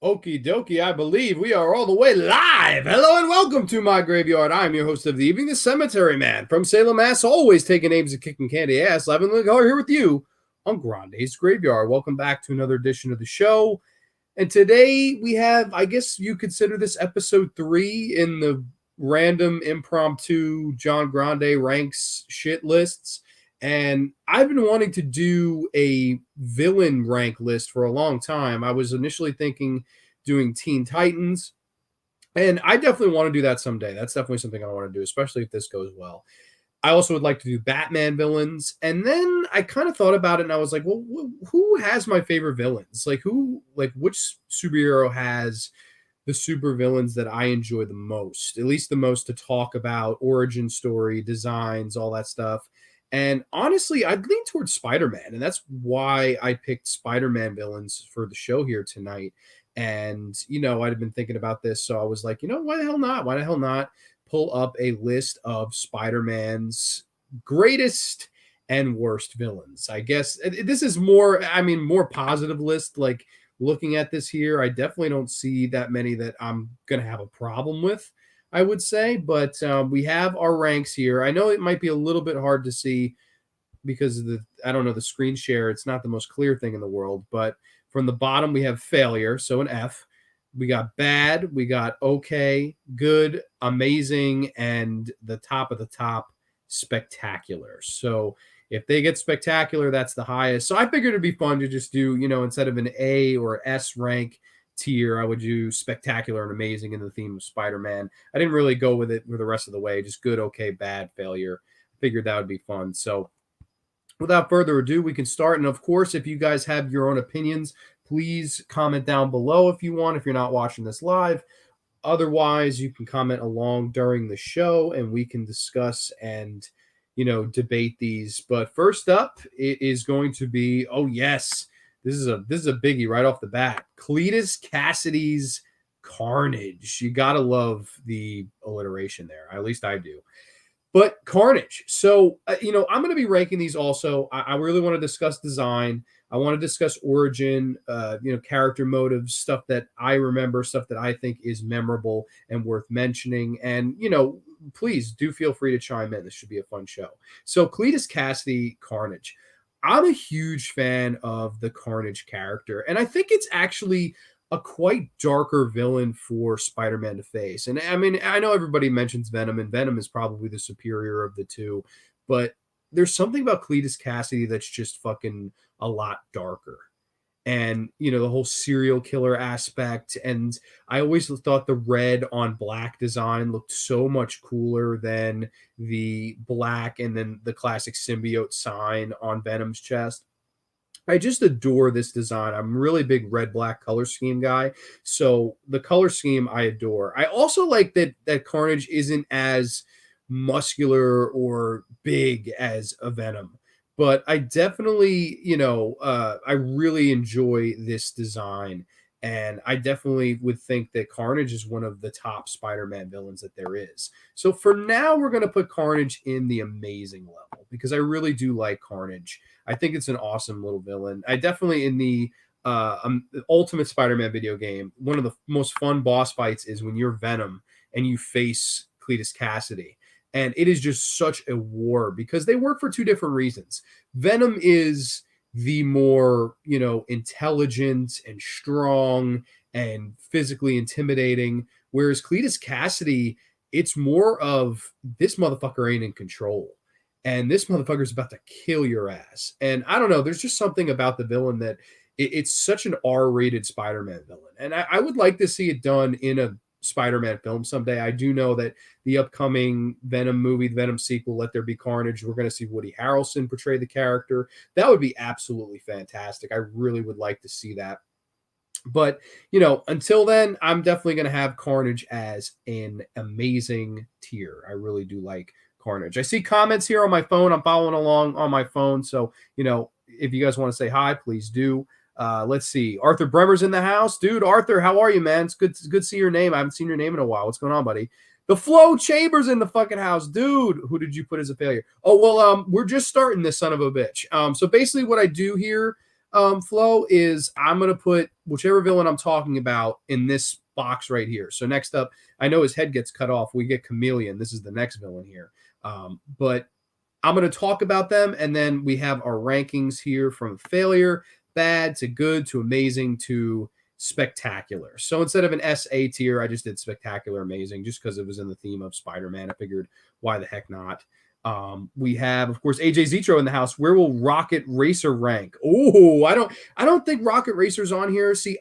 Okie dokie, I believe we are all the way live. Hello and welcome to my graveyard. I'm your host of the evening, the Cemetery Man from Salem, Mass. Always taking names and kicking candy ass. Lavin Ligar here with you on Grande's Graveyard. Welcome back to another edition of the show. And today we have, I guess you consider this episode 3 in the random impromptu John Grande ranks shit lists. And I've been wanting to do a villain rank list for a long time. I was initially thinking doing Teen Titans, and I definitely want to do that someday. That's definitely something I want to do, especially if this goes well. I also would like to do Batman villains. And then I kind of thought about it and I was like, well, who has my favorite villains? Which superhero has the super villains that I enjoy the most, at least the most to talk about, origin story, designs, all that stuff. And honestly, I'd lean towards Spider-Man, and that's why I picked Spider-Man villains for the show here tonight. And I'd been thinking about this, so I was like, why the hell not? Why the hell not pull up a list of Spider-Man's greatest and worst villains? I guess this is more positive list. Like looking at this here, I definitely don't see that many that I'm gonna have a problem with, I would say. But we have our ranks here. I know it might be a little bit hard to see because of the screen share. It's not the most clear thing in the world. But from the bottom, we have failure, so an F. We got bad, we got okay, good, amazing, and the top of the top, spectacular. So if they get spectacular, that's the highest. So I figured it'd be fun to just do, instead of an A or S rank tier, I would do spectacular and amazing in the theme of Spider-Man. I didn't really go with it for the rest of the way, just good, okay, bad, failure. Figured that would be fun. So without further ado, we can start. And of course, if you guys have your own opinions, please comment down below if you want, if you're not watching this live. Otherwise, you can comment along during the show and we can discuss and, debate these. But first up, it is going to be, oh yes, this is a biggie right off the bat. Cletus Cassidy's Carnage. You gotta love the alliteration there. At least I do. But Carnage. So, I'm going to be ranking these also. I really want to discuss design. I want to discuss origin, character motives, stuff that I remember, stuff that I think is memorable and worth mentioning. And, please do feel free to chime in. This should be a fun show. So, Cletus Cassidy, Carnage. I'm a huge fan of the Carnage character. And I think it's actually a quite darker villain for Spider-Man to face. And I mean, I know everybody mentions Venom, and Venom is probably the superior of the two, but there's something about Cletus Cassidy that's just fucking a lot darker. And, the whole serial killer aspect. And I always thought the red on black design looked so much cooler than the black and then the classic symbiote sign on Venom's chest. I just adore this design. I'm a really big red black color scheme guy. So the color scheme I adore. I also like that Carnage isn't as muscular or big as a Venom. But I definitely, I really enjoy this design. And I definitely would think that Carnage is one of the top Spider-Man villains that there is. So for now, we're going to put Carnage in the amazing level because I really do like Carnage. I think it's an awesome little villain. I definitely in the Ultimate Spider-Man video game, one of the most fun boss fights is when you're Venom and you face Cletus Cassidy. And it is just such a war because they work for two different reasons. Venom is the more, intelligent and strong and physically intimidating, whereas Cletus Cassidy, it's more of this motherfucker ain't in control. And this motherfucker's about to kill your ass. And I don't know, there's just something about the villain that it's such an R-rated Spider-Man villain. And I would like to see it done in a Spider-Man film someday. I do know that the upcoming Venom movie, the Venom sequel, Let There Be Carnage, we're going to see Woody Harrelson portray the character. That would be absolutely fantastic. I really would like to see that. But, until then, I'm definitely going to have Carnage as an amazing tier. I really do like Carnage. I see comments here on my phone. I'm following along on my phone. So, if you guys want to say hi, please do. Let's see. Arthur Bremer's in the house. Dude, Arthur, how are you, man? It's good to see your name. I haven't seen your name in a while. What's going on, buddy? The Flo Chambers in the fucking house. Dude, who did you put as a failure? Oh, well, we're just starting this son of a bitch. So basically what I do here, Flo, is I'm going to put whichever villain I'm talking about in this box right here. So next up, I know his head gets cut off. We get Chameleon. This is the next villain here. But I'm going to talk about them, and then we have our rankings here from failure, bad to good to amazing to spectacular. So instead of an SA tier, I just did spectacular amazing just because it was in the theme of Spider-Man. I figured, why the heck not? We have, of course, AJ Zetro in the house. Where will Rocket Racer rank? Oh, I don't think Rocket Racer's on here. See,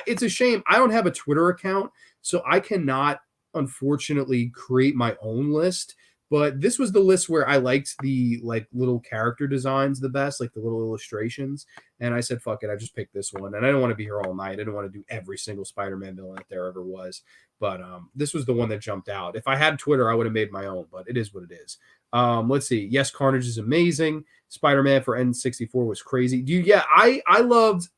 it's a shame. I don't have a Twitter account, so I cannot, unfortunately, create my own list. But this was the list where I liked the little character designs the best, like the little illustrations. And I said, fuck it, I just picked this one. And I don't want to be here all night. I didn't want to do every single Spider-Man villain that there ever was. But this was the one that jumped out. If I had Twitter, I would have made my own, but it is what it is. Let's see. Yes, Carnage is amazing. Spider-Man for N64 was crazy. I loved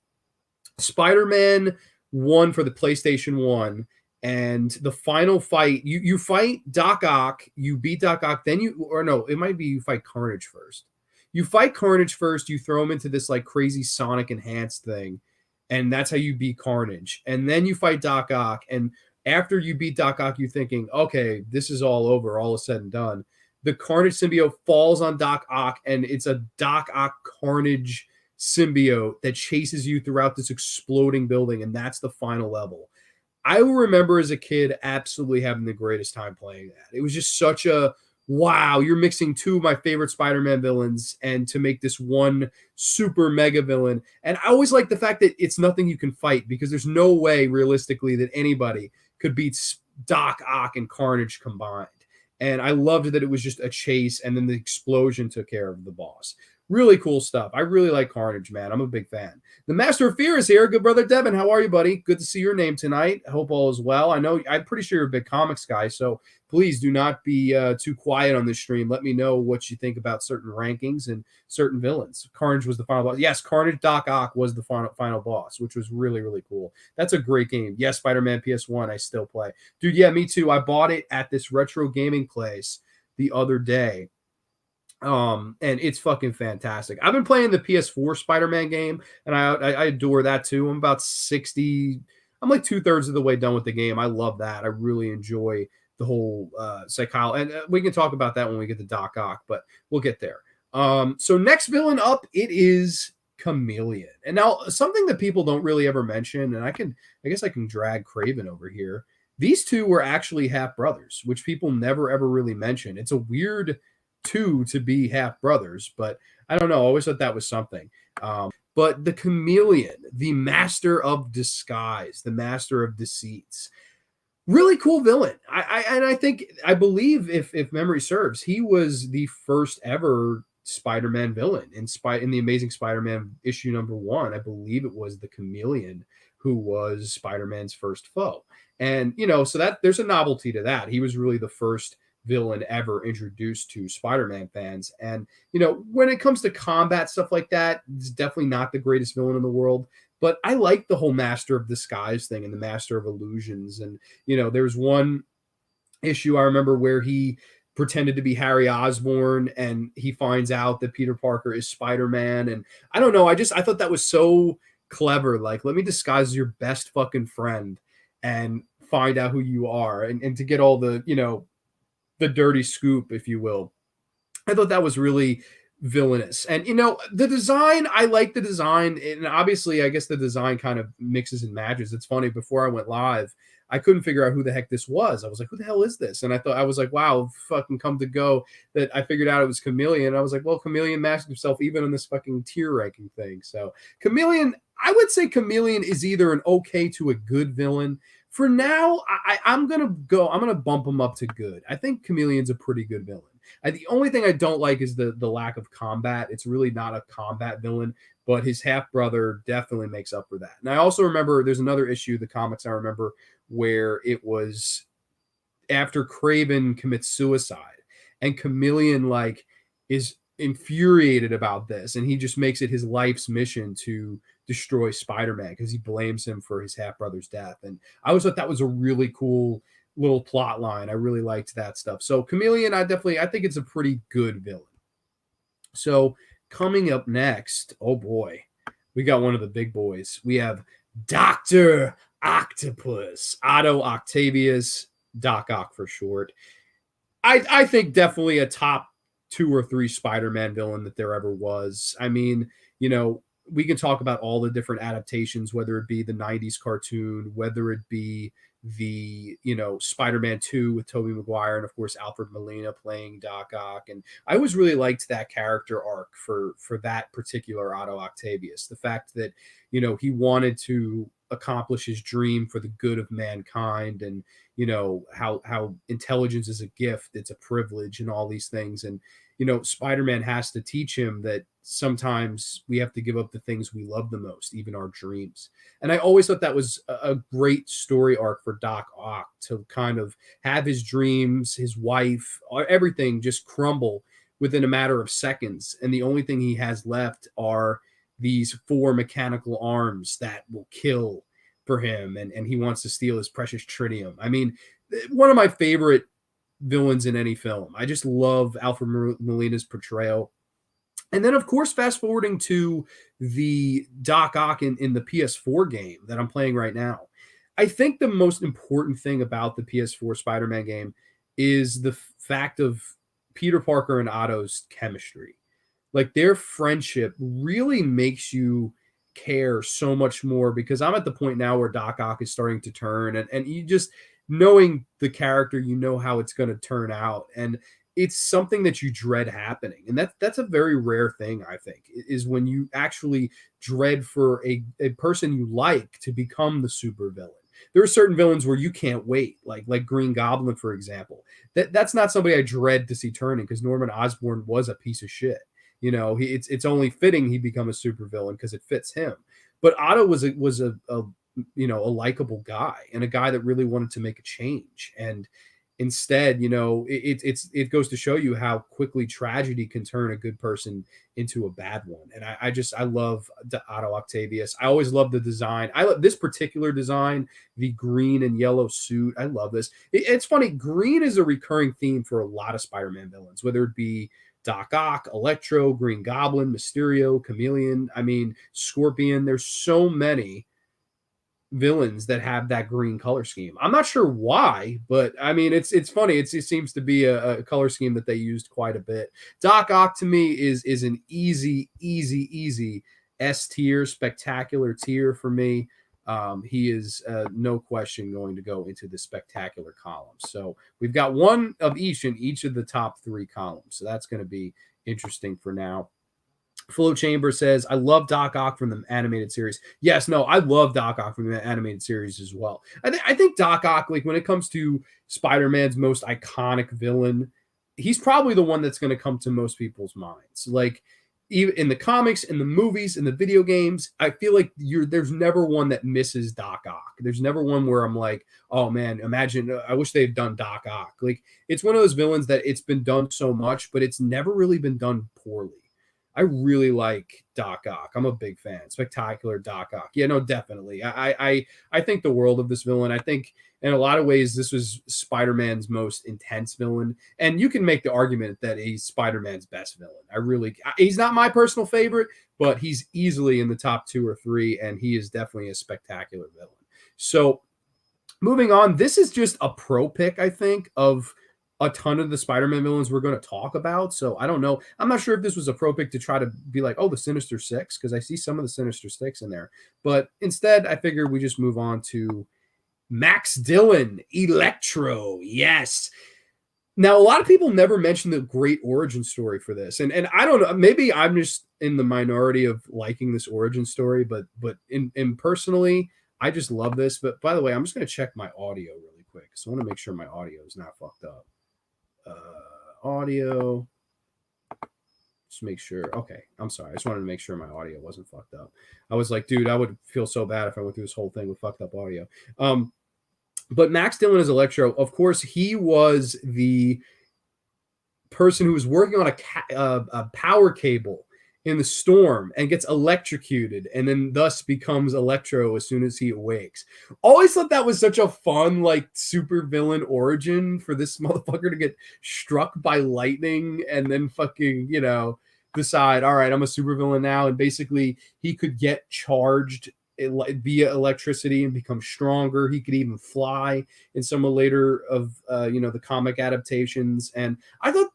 Spider-Man 1 for the PlayStation 1. And the final fight, you fight Doc Ock, you beat Doc Ock, then it might be you fight Carnage first. You fight Carnage first, you throw him into this like crazy Sonic enhanced thing, and that's how you beat Carnage. And then you fight Doc Ock, and after you beat Doc Ock, you're thinking, okay, this is all over, all is said and done. The Carnage symbiote falls on Doc Ock, and it's a Doc Ock Carnage symbiote that chases you throughout this exploding building, and that's the final level. I will remember as a kid absolutely having the greatest time playing that. It was just such a, wow, you're mixing two of my favorite Spider-Man villains and to make this one super mega villain. And I always like the fact that it's nothing you can fight because there's no way realistically that anybody could beat Doc Ock and Carnage combined. And I loved that it was just a chase and then the explosion took care of the boss. Really cool stuff. I really like Carnage, man. I'm a big fan. The Master of Fear is here. Good brother Devin, how are you, buddy? Good to see your name tonight. I hope all is well. I'm pretty sure you're a big comics guy, so please do not be too quiet on this stream. Let me know what you think about certain rankings and certain villains. Carnage was the final boss. Yes, Carnage Doc Ock was the final boss, which was really, really cool. That's a great game. Yes, Spider-Man PS1, I still play. Dude, yeah, me too. I bought it at this retro gaming place the other day. And it's fucking fantastic. I've been playing the PS4 Spider-Man game, and I adore that too. I'm about 60. I'm like 2/3 of the way done with the game. I love that. I really enjoy the whole psychology, and we can talk about that when we get to Doc Ock, but we'll get there. So next villain up, it is Chameleon. And now something that people don't really ever mention, and I guess I can drag Kraven over here. These two were actually half brothers, which people never ever really mention. It's a weird two to be half brothers, but I don't know. I always thought that was something. But the Chameleon, the master of disguise, the master of deceits, really cool villain. I believe if memory serves, he was the first ever Spider-Man villain in the Amazing Spider-Man issue #1. I believe it was the Chameleon who was Spider-Man's first foe. And so that there's a novelty to that. He was really the first villain ever introduced to Spider-Man fans. And when it comes to combat stuff like that, it's definitely not the greatest villain in the world, but I like the whole master of disguise thing and the master of illusions. And there's one issue I remember where he pretended to be Harry Osborne and he finds out that Peter Parker is Spider-Man. And I don't know, I thought that was so clever. Like, let me disguise as your best fucking friend and find out who you are, and to get all the the dirty scoop, if you will. I thought that was really villainous. And the design, I like the design, and obviously I guess the design kind of mixes and matches. It's funny, before I went live, I couldn't figure out who the heck this was. I was like, who the hell is this? And I was like, wow, fucking come to go that I figured out it was Chameleon. I was like, well, Chameleon masked himself even on this fucking tier ranking thing. So Chameleon, I would say Chameleon is either an okay to a good villain. For now, I'm gonna bump him up to good. I think Chameleon's a pretty good villain. The only thing I don't like is the lack of combat. It's really not a combat villain, but his half brother definitely makes up for that. And I also remember there's another issue, the comics I remember, where it was after Kraven commits suicide, and Chameleon is infuriated about this, and he just makes it his life's mission to destroy Spider-Man because he blames him for his half-brother's death. And I always thought that was a really cool little plot line. I really liked that stuff. So Chameleon, I think it's a pretty good villain. So coming up next, oh boy, we got one of the big boys. We have Dr. Octopus, Otto Octavius, Doc Ock for short. I think definitely a top 2 or 3 Spider-Man villain that there ever was. I mean, we can talk about all the different adaptations, whether it be the 90s cartoon, whether it be the, Spider-Man 2 with Tobey Maguire, and of course Alfred Molina playing Doc Ock. And I always really liked that character arc for that particular Otto Octavius. The fact that, he wanted to accomplish his dream for the good of mankind, and how intelligence is a gift, it's a privilege, and all these things. And Spider-Man has to teach him that sometimes we have to give up the things we love the most, even our dreams. And I always thought that was a great story arc for Doc Ock, to kind of have his dreams, his wife, everything just crumble within a matter of seconds. And the only thing he has left are these 4 mechanical arms that will kill for him. And he wants to steal his precious tritium. I mean, one of my favorite villains in any film. I just love Alfred Molina's portrayal. And then, of course, fast forwarding to the Doc Ock in the PS4 game that I'm playing right now. I think the most important thing about the PS4 Spider-Man game is the fact of Peter Parker and Otto's chemistry. Like, their friendship really makes you care so much more, because I'm at the point now where Doc Ock is starting to turn, and you just, knowing the character, how it's going to turn out. And it's something that you dread happening. And that's a very rare thing, I think, is when you actually dread for a person you like to become the super villain. There are certain villains where you can't wait, like Green Goblin, for example. That's not somebody I dread to see turning, because Norman Osborn was a piece of shit. It's only fitting he become a supervillain because it fits him. But Otto was a likable guy, and a guy that really wanted to make a change. And instead, it goes to show you how quickly tragedy can turn a good person into a bad one. And I love Otto Octavius. I always love the design. I love this particular design, the green and yellow suit. I love this. It's funny. Green is a recurring theme for a lot of Spider-Man villains, whether it be Doc Ock, Electro, Green Goblin, Mysterio, Chameleon. I mean, Scorpion. There's so many villains that have that green color scheme. I'm not sure why, but I mean, it's funny. It seems to be a color scheme that they used quite a bit. Doc Ock to me is an easy S tier, spectacular tier for me. He is no question going to go into the spectacular column. So we've got one of each in each of the top 3 columns. So that's going to be interesting for now. Flow Chamber says, I love Doc Ock from the animated series. Yes, no, I love Doc Ock from the animated series as well. I think Doc Ock, like, when it comes to Spider-Man's most iconic villain, he's probably the one that's going to come to most people's minds. Like, even in the comics, in the movies, in the video games, I feel like there's never one that misses Doc Ock. There's never one where I'm like, oh man, imagine, I wish they'd done Doc Ock. Like, it's one of those villains that it's been done so much, but it's never really been done poorly. I really like Doc Ock. I'm a big fan. Spectacular Doc Ock. Yeah, no, definitely. I think the world of this villain. I think in a lot of ways this was Spider-Man's most intense villain, and you can make the argument that he's Spider-Man's best villain. He's not my personal favorite, but he's easily in the top 2 or 3, and he is definitely a spectacular villain. So moving on, this is just a pro pick, I think, of a ton of the Spider-Man villains we're going to talk about. So I don't know. I'm not sure if this was a pro pick to try to be like, oh, the Sinister Six, because I see some of the Sinister Six in there. But instead, I figured we just move on to Max Dillon, Electro. Yes. Now, a lot of people never mention the great origin story for this. And I don't know, maybe I'm just in the minority of liking this origin story, but in personally, I just love this. But by the way, I'm just going to check my audio really quick. So I want to make sure my audio is not fucked up. Audio, just make sure. Okay, I'm sorry, I just wanted to make sure my audio wasn't fucked up. I was like, dude, I would feel so bad if I went through this whole thing with fucked up audio. But Max Dillon as Electro, of course, he was the person who was working on a power cable in the storm and gets electrocuted, and then thus becomes Electro as soon as he awakes. Always thought that was such a fun, like, super villain origin for this motherfucker to get struck by lightning and then fucking, decide, all right, I'm a super villain now. And basically he could get charged via electricity and become stronger. He could even fly in some of later of the comic adaptations. And I thought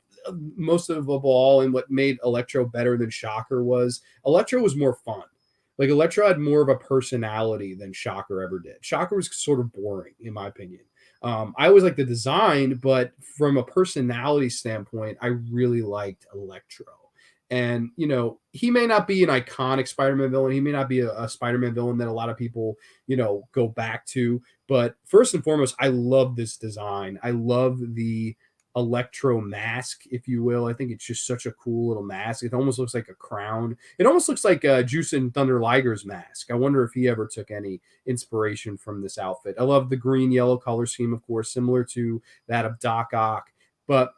most of all, and what made Electro better than Shocker was Electro was more fun. Like Electro had more of a personality than Shocker ever did. Shocker was sort of boring, in my opinion. I always liked the design, but from a personality standpoint, I really liked Electro. And, he may not be an iconic Spider-Man villain. He may not be a Spider-Man villain that a lot of people, go back to. But first and foremost, I love this design. I love the Electro mask, if you will. I think it's just such a cool little mask. It almost looks like a crown. It almost looks like Juice and Thunder Liger's mask. I wonder if he ever took any inspiration from this outfit. I love the green yellow color scheme, of course, similar to that of Doc Ock. But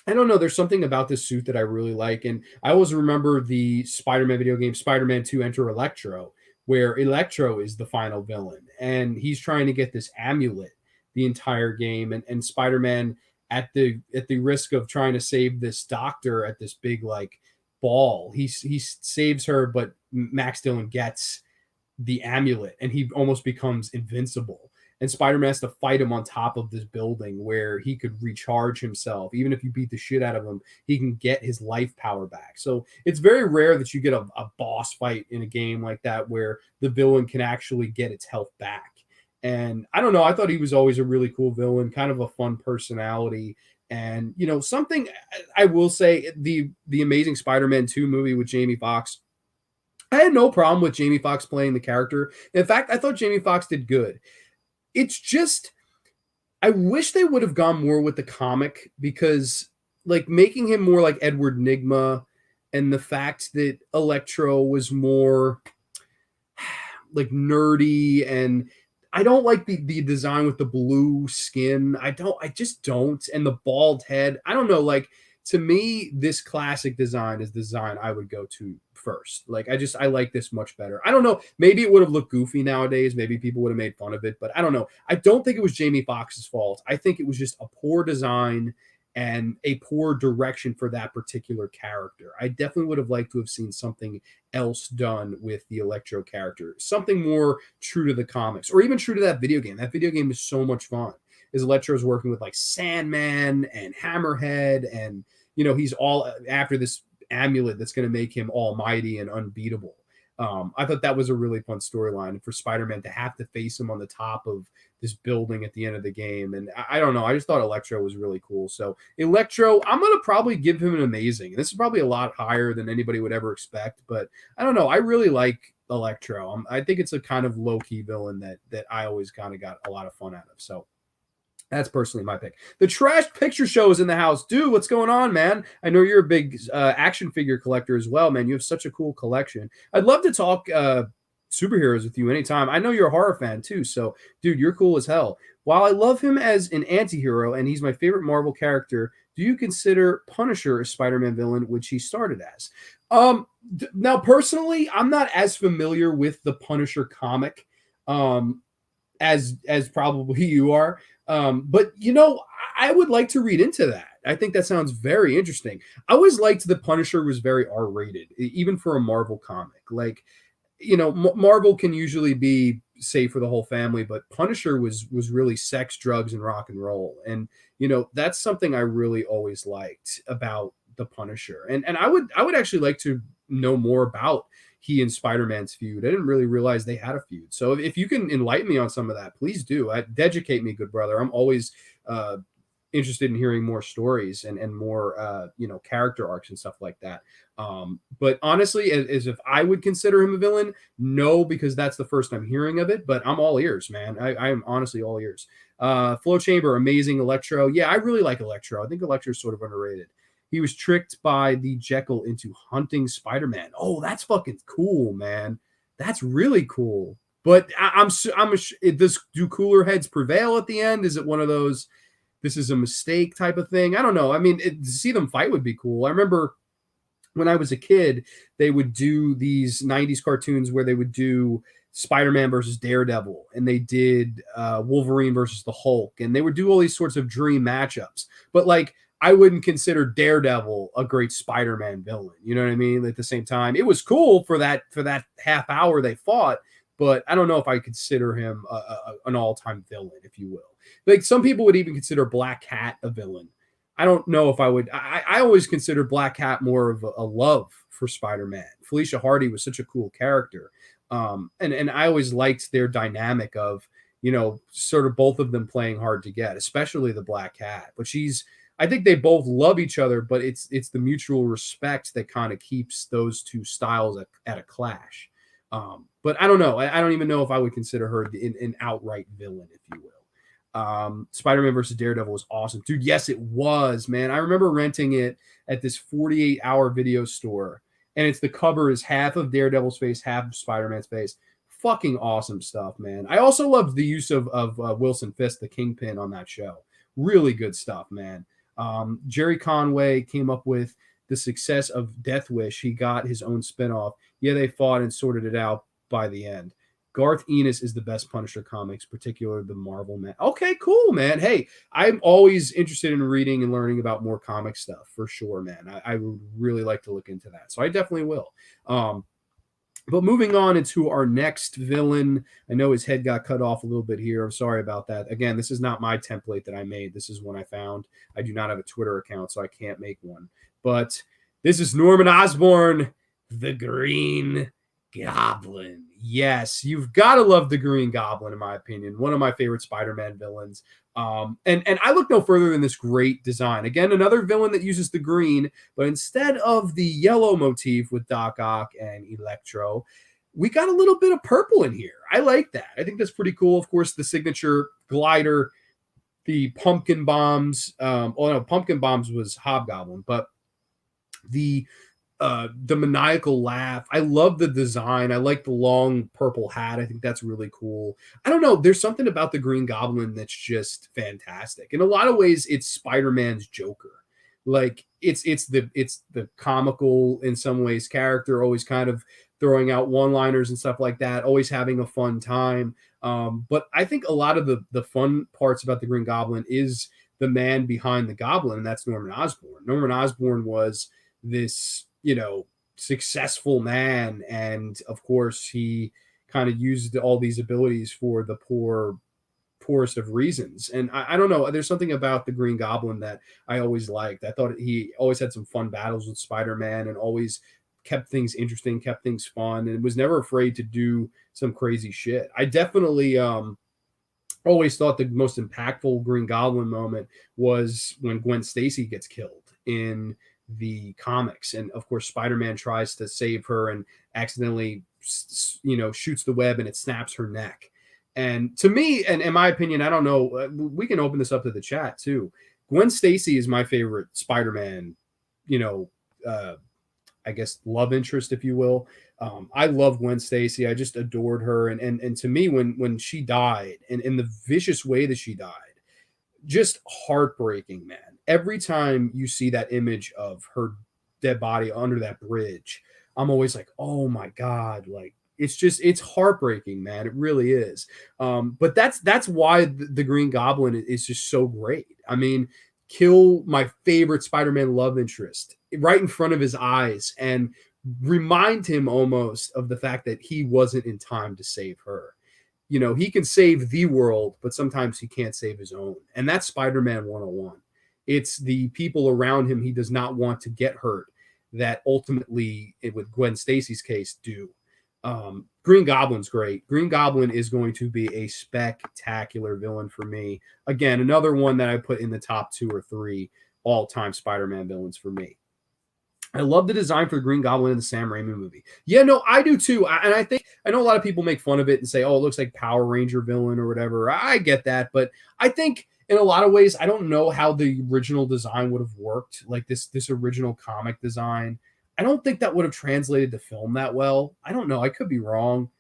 I don't know. There's something about this suit that I really like. And I always remember the Spider-Man video game, Spider-Man 2 Enter Electro, where Electro is the final villain. And he's trying to get this amulet the entire game. And Spider-Man, at the risk of trying to save this doctor at this big ball, he saves her, but Max Dillon gets the amulet and he almost becomes invincible. And Spider-Man has to fight him on top of this building where he could recharge himself. Even if you beat the shit out of him, he can get his life power back. So it's very rare that you get a boss fight in a game like that where the villain can actually get its health back. And I don't know, I thought he was always a really cool villain, kind of a fun personality. And, something I will say, the Amazing Spider-Man 2 movie with Jamie Foxx, I had no problem with Jamie Foxx playing the character. In fact, I thought Jamie Foxx did good. It's just, I wish they would have gone more with the comic, because making him more like Edward Nygma, and the fact that Electro was more nerdy, and I don't like the design with the blue skin. I just don't. And the bald head. I don't know. To me, this classic design is the design I would go to first. I like this much better. I don't know. Maybe it would have looked goofy nowadays. Maybe people would have made fun of it, but I don't know. I don't think it was Jamie Foxx's fault. I think it was just a poor design and a poor direction for that particular character. I definitely would have liked to have seen something else done with the Electro character. Something more true to the comics, or even true to that video game. That video game is so much fun. Electro's working with Sandman and Hammerhead, and he's all after this amulet that's going to make him almighty and unbeatable. I thought that was a really fun storyline, and for Spider-Man to have to face him on the top of this building at the end of the game. And I don't know, I just thought Electro was really cool. So Electro, I'm going to probably give him an amazing. This is probably a lot higher than anybody would ever expect, but I don't know. I really like Electro. I think it's a kind of low-key villain that I always kind of got a lot of fun out of. So that's personally my pick. The Trash Picture Show is in the house. Dude, what's going on, man? I know you're a big action figure collector as well, man. You have such a cool collection. I'd love to talk superheroes with you anytime. I know you're a horror fan too, so dude, you're cool as hell. While I love him as an anti-hero and he's my favorite Marvel character, do you consider Punisher a Spider-Man villain, which he started as? Now, personally, I'm not as familiar with the Punisher comic as probably you are. But I would like to read into that. I think that sounds very interesting. I always liked the Punisher was very R-rated, even for a Marvel comic. Marvel can usually be safe for the whole family, but Punisher was really sex, drugs, and rock and roll. And that's something I really always liked about the Punisher. And I would actually like to know more about he and Spider-Man's feud. I didn't really realize they had a feud. So if you can enlighten me on some of that, please do. Educate me, good brother. I'm always interested in hearing more stories and more, character arcs and stuff like that. But honestly, as if I would consider him a villain, no, because that's the first I'm hearing of it, but I'm all ears, man. I am honestly all ears. Flow Chamber, amazing. Electro. Yeah, I really like Electro. I think Electro is sort of underrated. He was tricked by the Jekyll into hunting Spider-Man. Oh, that's fucking cool, man. That's really cool. But do cooler heads prevail at the end? Is it one of those, this is a mistake type of thing? I don't know. I mean, to see them fight would be cool. I remember when I was a kid, they would do these 90s cartoons where they would do Spider-Man versus Daredevil, and they did Wolverine versus the Hulk, and they would do all these sorts of dream matchups. But I wouldn't consider Daredevil a great Spider-Man villain. You know what I mean? At the same time, it was cool for that half hour they fought, but I don't know if I consider him an all-time villain, if you will. Like some people would even consider Black Cat a villain. I don't know if I would. I always consider Black Cat more of a love for Spider-Man. Felicia Hardy was such a cool character. And I always liked their dynamic of, sort of both of them playing hard to get, especially the Black Cat. But I think they both love each other, but it's the mutual respect that kind of keeps those two styles at a clash. But I don't know. I don't even know if I would consider her an outright villain, if you will. Spider-Man versus Daredevil was awesome. Dude, yes, it was, man. I remember renting it at this 48-hour video store, and the cover is half of Daredevil's face, half of Spider-Man's face. Fucking awesome stuff, man. I also loved the use of Wilson Fisk, the Kingpin, on that show. Really good stuff, man. Jerry Conway came up with the success of Death Wish. He got his own spinoff. Yeah, they fought and sorted it out by the end. Garth Ennis is the best Punisher comics, particularly the Marvel man. Okay, cool, man. Hey, I'm always interested in reading and learning about more comic stuff, for sure, man. I would really like to look into that, so I definitely will. But moving on into our next villain. I know his head got cut off a little bit here. I'm sorry about that. Again, this is not my template that I made. This is one I found. I do not have a Twitter account, so I can't make one. But this is Norman Osborn, the Green Goblin. Yes, you've got to love the Green Goblin, in my opinion. One of my favorite Spider-Man villains. And I look no further than this great design. Again, another villain that uses the green, but instead of the yellow motif with Doc Ock and Electro, we got a little bit of purple in here. I like that. I think that's pretty cool. Of course, the signature glider, the pumpkin bombs. Pumpkin bombs was Hobgoblin, but the maniacal laugh. I love the design. I like the long purple hat. I think that's really cool. I don't know. There's something about the Green Goblin that's just fantastic. In a lot of ways, it's Spider-Man's Joker. Like it's the comical, in some ways, character, always kind of throwing out one-liners and stuff like that, always having a fun time. But I think a lot of the fun parts about the Green Goblin is the man behind the Goblin, and that's Norman Osborn. Norman Osborn was this successful man, and of course he kind of used all these abilities for the poorest of reasons. And I don't know, there's something about the Green Goblin that I always liked. I thought he always had some fun battles with Spider-Man and always kept things interesting, kept things fun, and was never afraid to do some crazy shit. I definitely always thought the most impactful Green Goblin moment was when Gwen Stacy gets killed in the comics, and of course Spider-Man tries to save her and accidentally shoots the web and it snaps her neck. And to me, and in my opinion, I don't know, we can open this up to the chat too, Gwen Stacy is my favorite Spider-Man I guess love interest, if you will. I love Gwen Stacy. I just adored her, and to me, when she died, and in the vicious way that she died, just heartbreaking, man. Every time you see that image of her dead body under that bridge, I'm always like, oh my God, like it's heartbreaking, man. It really is. But that's why the Green Goblin is just so great. I mean, kill my favorite Spider-Man love interest right in front of his eyes and remind him almost of the fact that he wasn't in time to save her. He can save the world, but sometimes he can't save his own. And that's Spider-Man 101. It's the people around him he does not want to get hurt that ultimately, with Gwen Stacy's case, do. Green Goblin's great. Green Goblin is going to be a spectacular villain for me. Again, another one that I put in the top 2 or 3 all-time Spider-Man villains for me. I love the design for the Green Goblin in the Sam Raimi movie. Yeah, no, I do too. And I know a lot of people make fun of it and say, oh, it looks like Power Ranger villain or whatever. I get that. But I think in a lot of ways, I don't know how the original design would have worked. Like this original comic design. I don't think that would have translated to film that well. I don't know. I could be wrong.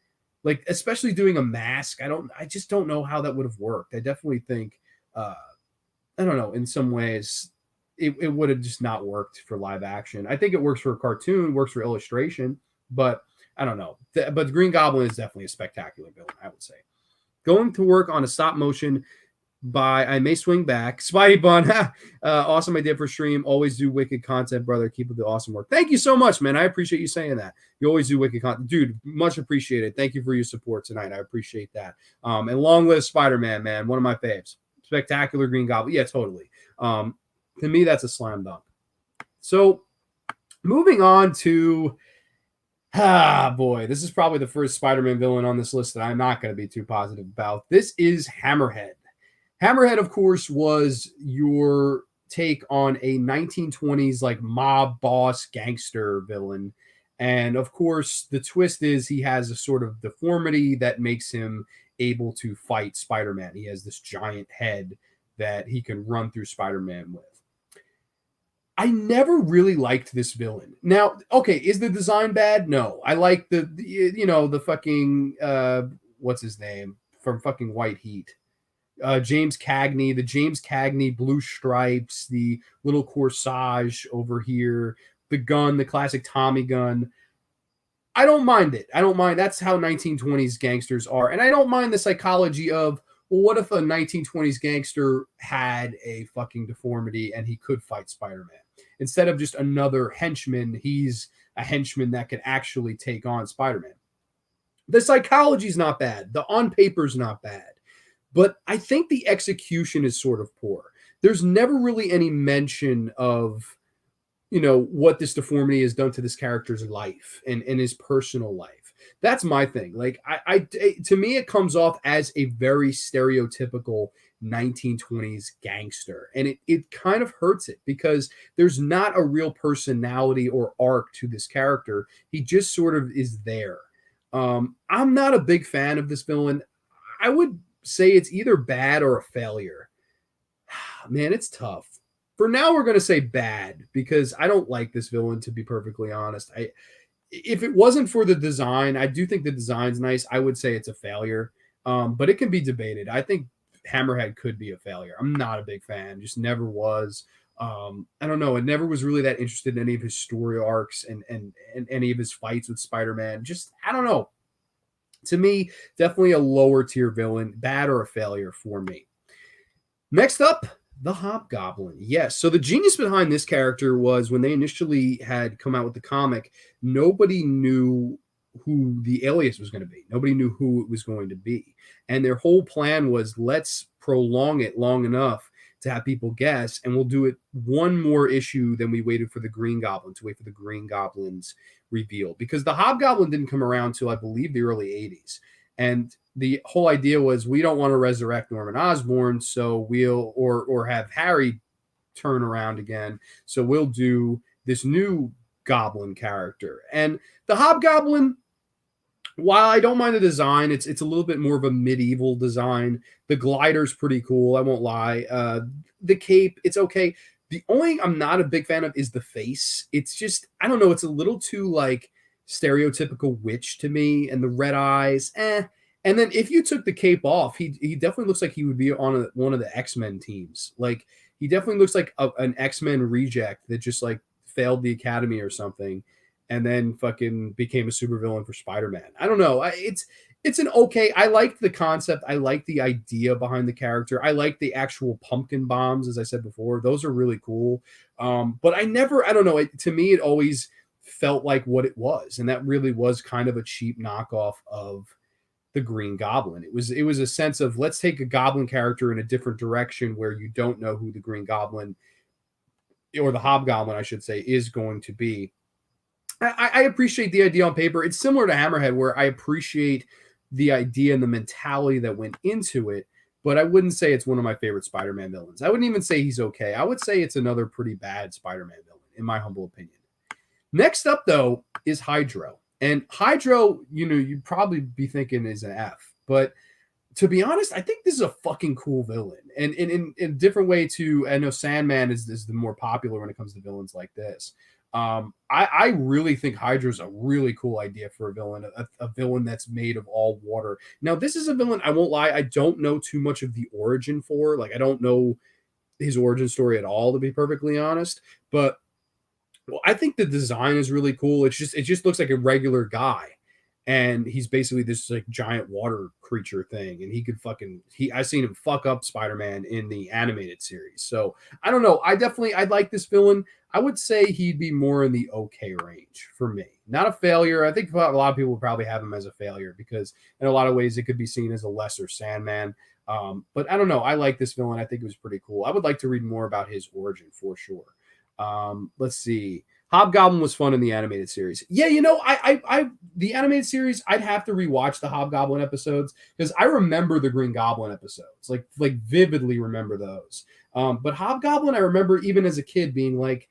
Like, especially doing a mask. I just don't know how that would have worked. I definitely think, I don't know, in some ways, it would have just not worked for live action. I think it works for a cartoon, works for illustration, but I don't know. But the Green Goblin is definitely a spectacular villain, I would say. Going to work on a stop motion by I May Swing Back. Spidey Bun, awesome idea for stream. Always do wicked content, brother. Keep up the awesome work. Thank you so much, man. I appreciate you saying that. You always do wicked content. Dude, much appreciated. Thank you for your support tonight. I appreciate that. And long live Spider-Man, man. One of my faves. Spectacular Green Goblin. Yeah, totally. To me, that's a slam dunk. So moving on to boy, this is probably the first Spider-Man villain on this list that I'm not going to be too positive about. This is Hammerhead. Hammerhead, of course, was your take on a 1920s like mob boss gangster villain. And of course, the twist is he has a sort of deformity that makes him able to fight Spider-Man. He has this giant head that he can run through Spider-Man with. I never really liked this villain. Now, okay, is the design bad? No. I like the fucking what's his name from fucking White Heat. James Cagney, the James Cagney blue stripes, the little corsage over here, the gun, the classic Tommy gun. I don't mind it. I don't mind. That's how 1920s gangsters are. And I don't mind the psychology of, well, what if a 1920s gangster had a fucking deformity and he could fight Spider-Man? Instead of just another henchman, he's a henchman that can actually take on Spider-Man. The psychology's not bad. The on paper's not bad. But I think the execution is sort of poor. There's never really any mention of, what this deformity has done to this character's life and his personal life. That's my thing. Like, to me, it comes off as a very stereotypical 1920s gangster. And it kind of hurts it because there's not a real personality or arc to this character. He just sort of is there. I'm not a big fan of this villain. I would say it's either bad or a failure. Man, it's tough. For now, we're going to say bad because I don't like this villain, to be perfectly honest. If it wasn't for the design, I do think the design's nice. I would say it's a failure, but it can be debated. I think Hammerhead could be a failure. I'm not a big fan, just never was. I don't know. I never was really that interested in any of his story arcs and any of his fights with Spider-Man. Just, I don't know. To me, definitely a lower tier villain, bad or a failure for me. Next up, the Hobgoblin. Yes. So the genius behind this character was when they initially had come out with the comic, nobody knew who the alias was going to be. Nobody knew who it was going to be. And their whole plan was, let's prolong it long enough to have people guess, and we'll do it one more issue than we waited for the Green Goblin, to wait for the Green Goblin's reveal. Because the Hobgoblin didn't come around till, I believe, the early 80s. And the whole idea was, we don't want to resurrect Norman Osborn, so we'll or have Harry turn around again. So we'll do this new Goblin character. And the Hobgoblin, while I don't mind the design, it's a little bit more of a medieval design. The glider's pretty cool, I won't lie. The cape, it's okay. The only I'm not a big fan of is the face. It's just, I don't know, it's a little too like stereotypical witch to me, and the red eyes, And then if you took the cape off, he definitely looks like he would be on one of the X-Men teams. Like, he definitely looks like an X-Men reject that just like failed the academy or something, and then fucking became a supervillain for Spider-Man. I don't know. It's an okay. I liked the concept. I like the idea behind the character. I like the actual pumpkin bombs, as I said before. Those are really cool. But I don't know. To me, it always felt like what it was, and that really was kind of a cheap knockoff of the Green Goblin. It was a sense of, let's take a Goblin character in a different direction where you don't know who the Green Goblin, or the Hobgoblin, I should say, is going to be. I appreciate the idea on paper. It's similar to Hammerhead, where I appreciate the idea and the mentality that went into it, but I wouldn't say it's one of my favorite Spider-Man villains. I wouldn't even say he's okay. I would say it's another pretty bad Spider-Man villain, in my humble opinion. Next up, though, is Hydro. And Hydro, you'd probably be thinking is an F, but to be honest, I think this is a fucking cool villain. And in a different way too, I know Sandman is the more popular when it comes to villains like this. I really think Hydra's a really cool idea for a villain, a villain that's made of all water. Now, this is a villain, I won't lie, I don't know too much of the origin for. Like, I don't know his origin story at all, to be perfectly honest. But I think the design is really cool. It just looks like a regular guy. and he's basically this like giant water creature thing, and I've seen him fuck up Spider-Man in the animated series. So I don't know. I'd like this villain. I would say he'd be more in the okay range for me. Not a failure. I think a lot of people would probably have him as a failure because in a lot of ways it could be seen as a lesser Sandman. But I don't know. I like this villain. I think it was pretty cool. I would like to read more about his origin for sure. Let's see. Hobgoblin was fun in the animated series. Yeah, the animated series, I'd have to rewatch the Hobgoblin episodes because I remember the Green Goblin episodes, like vividly remember those. But Hobgoblin, I remember even as a kid being like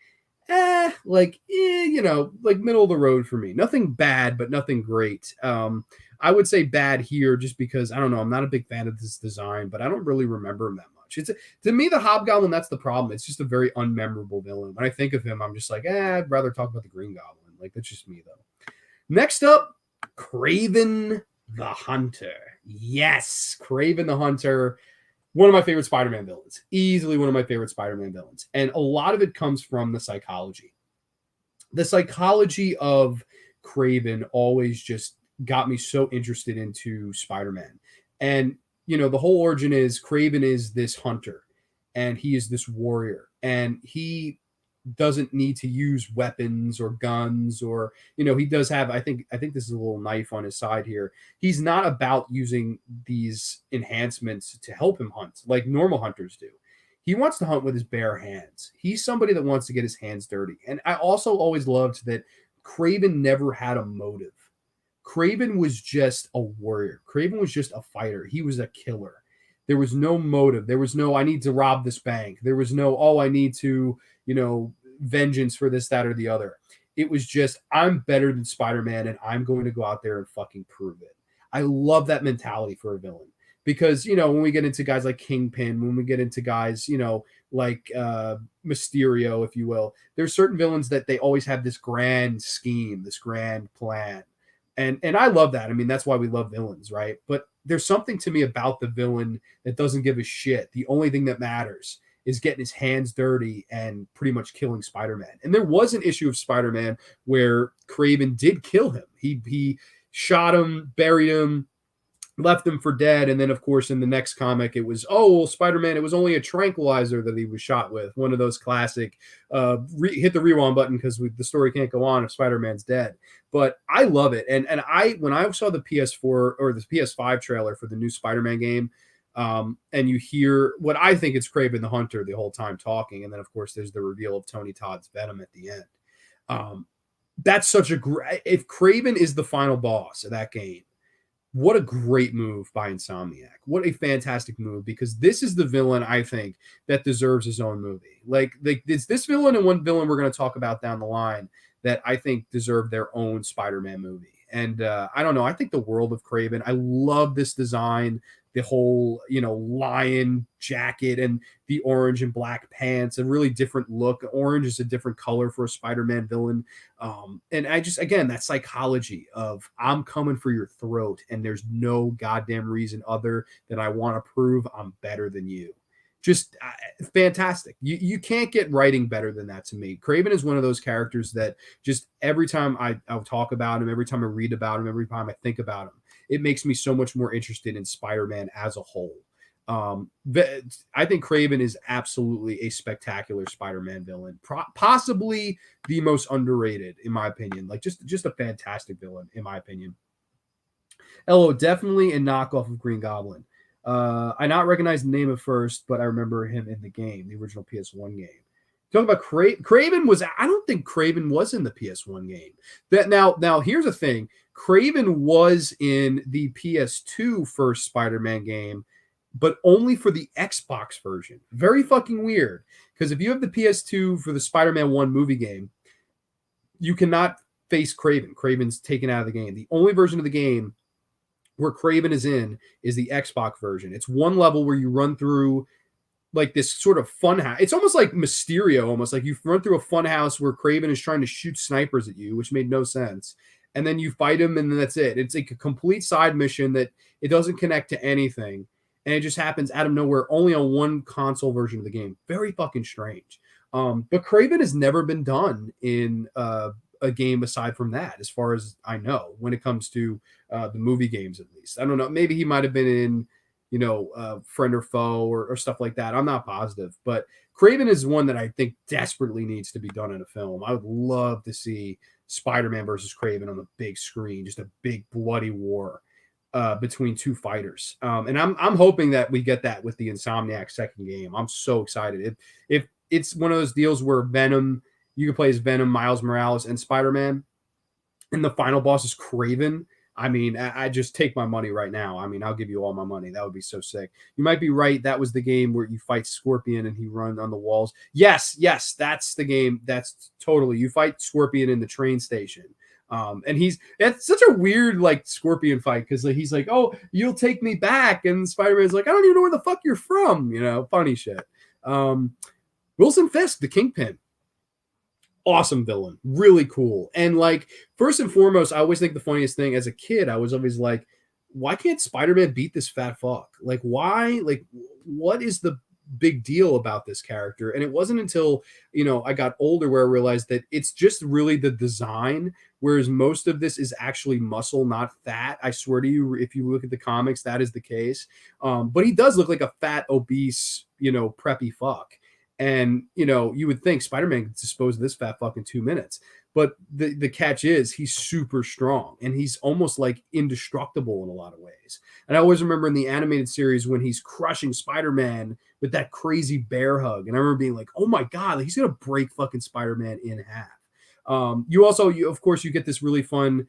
middle of the road for me. Nothing bad, but nothing great. I would say bad here just because I don't know. I'm not a big fan of this design, but I don't really remember him that much. To me, the Hobgoblin, that's the problem. It's just a very unmemorable villain. When I think of him, I'm just like, I'd rather talk about the Green Goblin. Like, that's just me, though. Next up, Craven the Hunter. Yes, Craven the Hunter. One of my favorite Spider-Man villains. Easily one of my favorite Spider-Man villains. And a lot of it comes from the psychology. The psychology of Kraven always just got me so interested into Spider-Man. And the whole origin is Kraven is this hunter and he is this warrior and he doesn't need to use weapons or guns or, he does have, I think this is a little knife on his side here. He's not about using these enhancements to help him hunt like normal hunters do. He wants to hunt with his bare hands. He's somebody that wants to get his hands dirty. And I also always loved that Kraven never had a motive. Kraven was just a warrior. Kraven was just a fighter. He was a killer. There was no motive. There was no, I need to rob this bank. There was no, I need to, vengeance for this, that, or the other. It was just, I'm better than Spider-Man and I'm going to go out there and fucking prove it. I love that mentality for a villain because, when we get into guys like Kingpin, when we get into guys, like Mysterio, if you will, there's certain villains that they always have this grand scheme, this grand plan. And I love that. I mean, that's why we love villains, right? But there's something to me about the villain that doesn't give a shit. The only thing that matters is getting his hands dirty and pretty much killing Spider-Man. And there was an issue of Spider-Man where Kraven did kill him. He shot him, buried him, left him for dead. And then, of course, in the next comic, it was, Spider-Man, it was only a tranquilizer that he was shot with. One of those classic hit the rewind button because the story can't go on if Spider-Man's dead. But I love it. And when I saw the PS4 or the PS5 trailer for the new Spider-Man game, and you hear what I think it's Craven the Hunter the whole time talking. And then, of course, there's the reveal of Tony Todd's Venom at the end. That's such a great, if Kraven is the final boss of that game, what a great move by Insomniac. What a fantastic move, because this is the villain, I think, that deserves his own movie. Like this villain and one villain we're going to talk about down the line that I think deserve their own Spider-Man movie. And I don't know. I think the world of Kraven, I love this design, the whole, lion jacket and the orange and black pants, a really different look. Orange is a different color for a Spider-Man villain. And I just, again, that psychology of I'm coming for your throat and there's no goddamn reason other than I want to prove I'm better than you. Just fantastic. You can't get writing better than that to me. Kraven is one of those characters that just every time I'll talk about him, every time I read about him, every time I think about him, it makes me so much more interested in Spider-Man as a whole. I think Kraven is absolutely a spectacular Spider-Man villain, possibly the most underrated, in my opinion. Like just a fantastic villain, in my opinion. LO, definitely a knockoff of Green Goblin. I not recognize the name at first, but I remember him in the game, the original PS1 game. Talking about Kraven was, I don't think Kraven was in the PS1 game. That now here's the thing. Kraven was in the PS2 first Spider-Man game, but only for the Xbox version. Very fucking weird. Because if you have the PS2 for the Spider-Man 1 movie game, you cannot face Kraven. Kraven's taken out of the game. The only version of the game where Kraven is in is the Xbox version. It's one level where you run through like this sort of fun house. It's almost like Mysterio, almost like you run through a fun house where Kraven is trying to shoot snipers at you, which made no sense. And then you fight him and then that's it. It's like a complete side mission that it doesn't connect to anything. And it just happens out of nowhere, only on one console version of the game. Very fucking strange. But Kraven has never been done in a a game aside from that, as far as I know, when it comes to the movie games, at least. I don't know. Maybe he might have been in, Friend or Foe or stuff like that. I'm not positive, but Kraven is one that I think desperately needs to be done in a film. I would love to see Spider-Man versus Kraven on the big screen, just a big bloody war between two fighters. And I'm hoping that we get that with the Insomniac second game. I'm so excited. If it's one of those deals where Venom, you can play as Venom, Miles Morales, and Spider-Man, and the final boss is Kraven. I mean, I just take my money right now. I mean, I'll give you all my money. That would be so sick. You might be right. That was the game where you fight Scorpion and he runs on the walls. Yes, that's the game. That's totally. You fight Scorpion in the train station. And that's such a weird like Scorpion fight because he's like, oh, you'll take me back. And Spider-Man's like, I don't even know where the fuck you're from. Funny shit. Wilson Fisk, the Kingpin. Awesome villain, really cool. And like, first and foremost, I always think the funniest thing as a kid, I was always like, why can't Spider-Man beat this fat fuck? Like, why? Like, what is the big deal about this character? And it wasn't until, I got older where I realized that it's just really the design, whereas most of this is actually muscle, not fat. I swear to you, if you look at the comics, that is the case. But he does look like a fat, obese, preppy fuck. And, you would think Spider-Man could dispose of this fat fuck in 2 minutes. But the catch is he's super strong and he's almost like indestructible in a lot of ways. And I always remember in the animated series when he's crushing Spider-Man with that crazy bear hug. And I remember being like, oh my God, he's going to break fucking Spider-Man in half. You of course, you get this really fun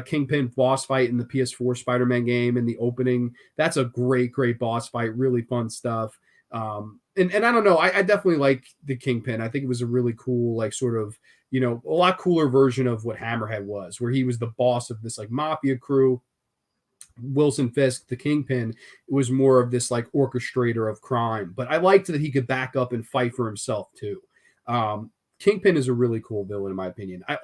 Kingpin boss fight in the PS4 Spider-Man game in the opening. That's a great boss fight. Really fun stuff. And I don't know, I definitely like the Kingpin. I think it was a really cool, like sort of, a lot cooler version of what Hammerhead was, where he was the boss of this like mafia crew. Wilson Fisk, the Kingpin, was more of this like orchestrator of crime. But I liked that he could back up and fight for himself too. Kingpin is a really cool villain, in my opinion. I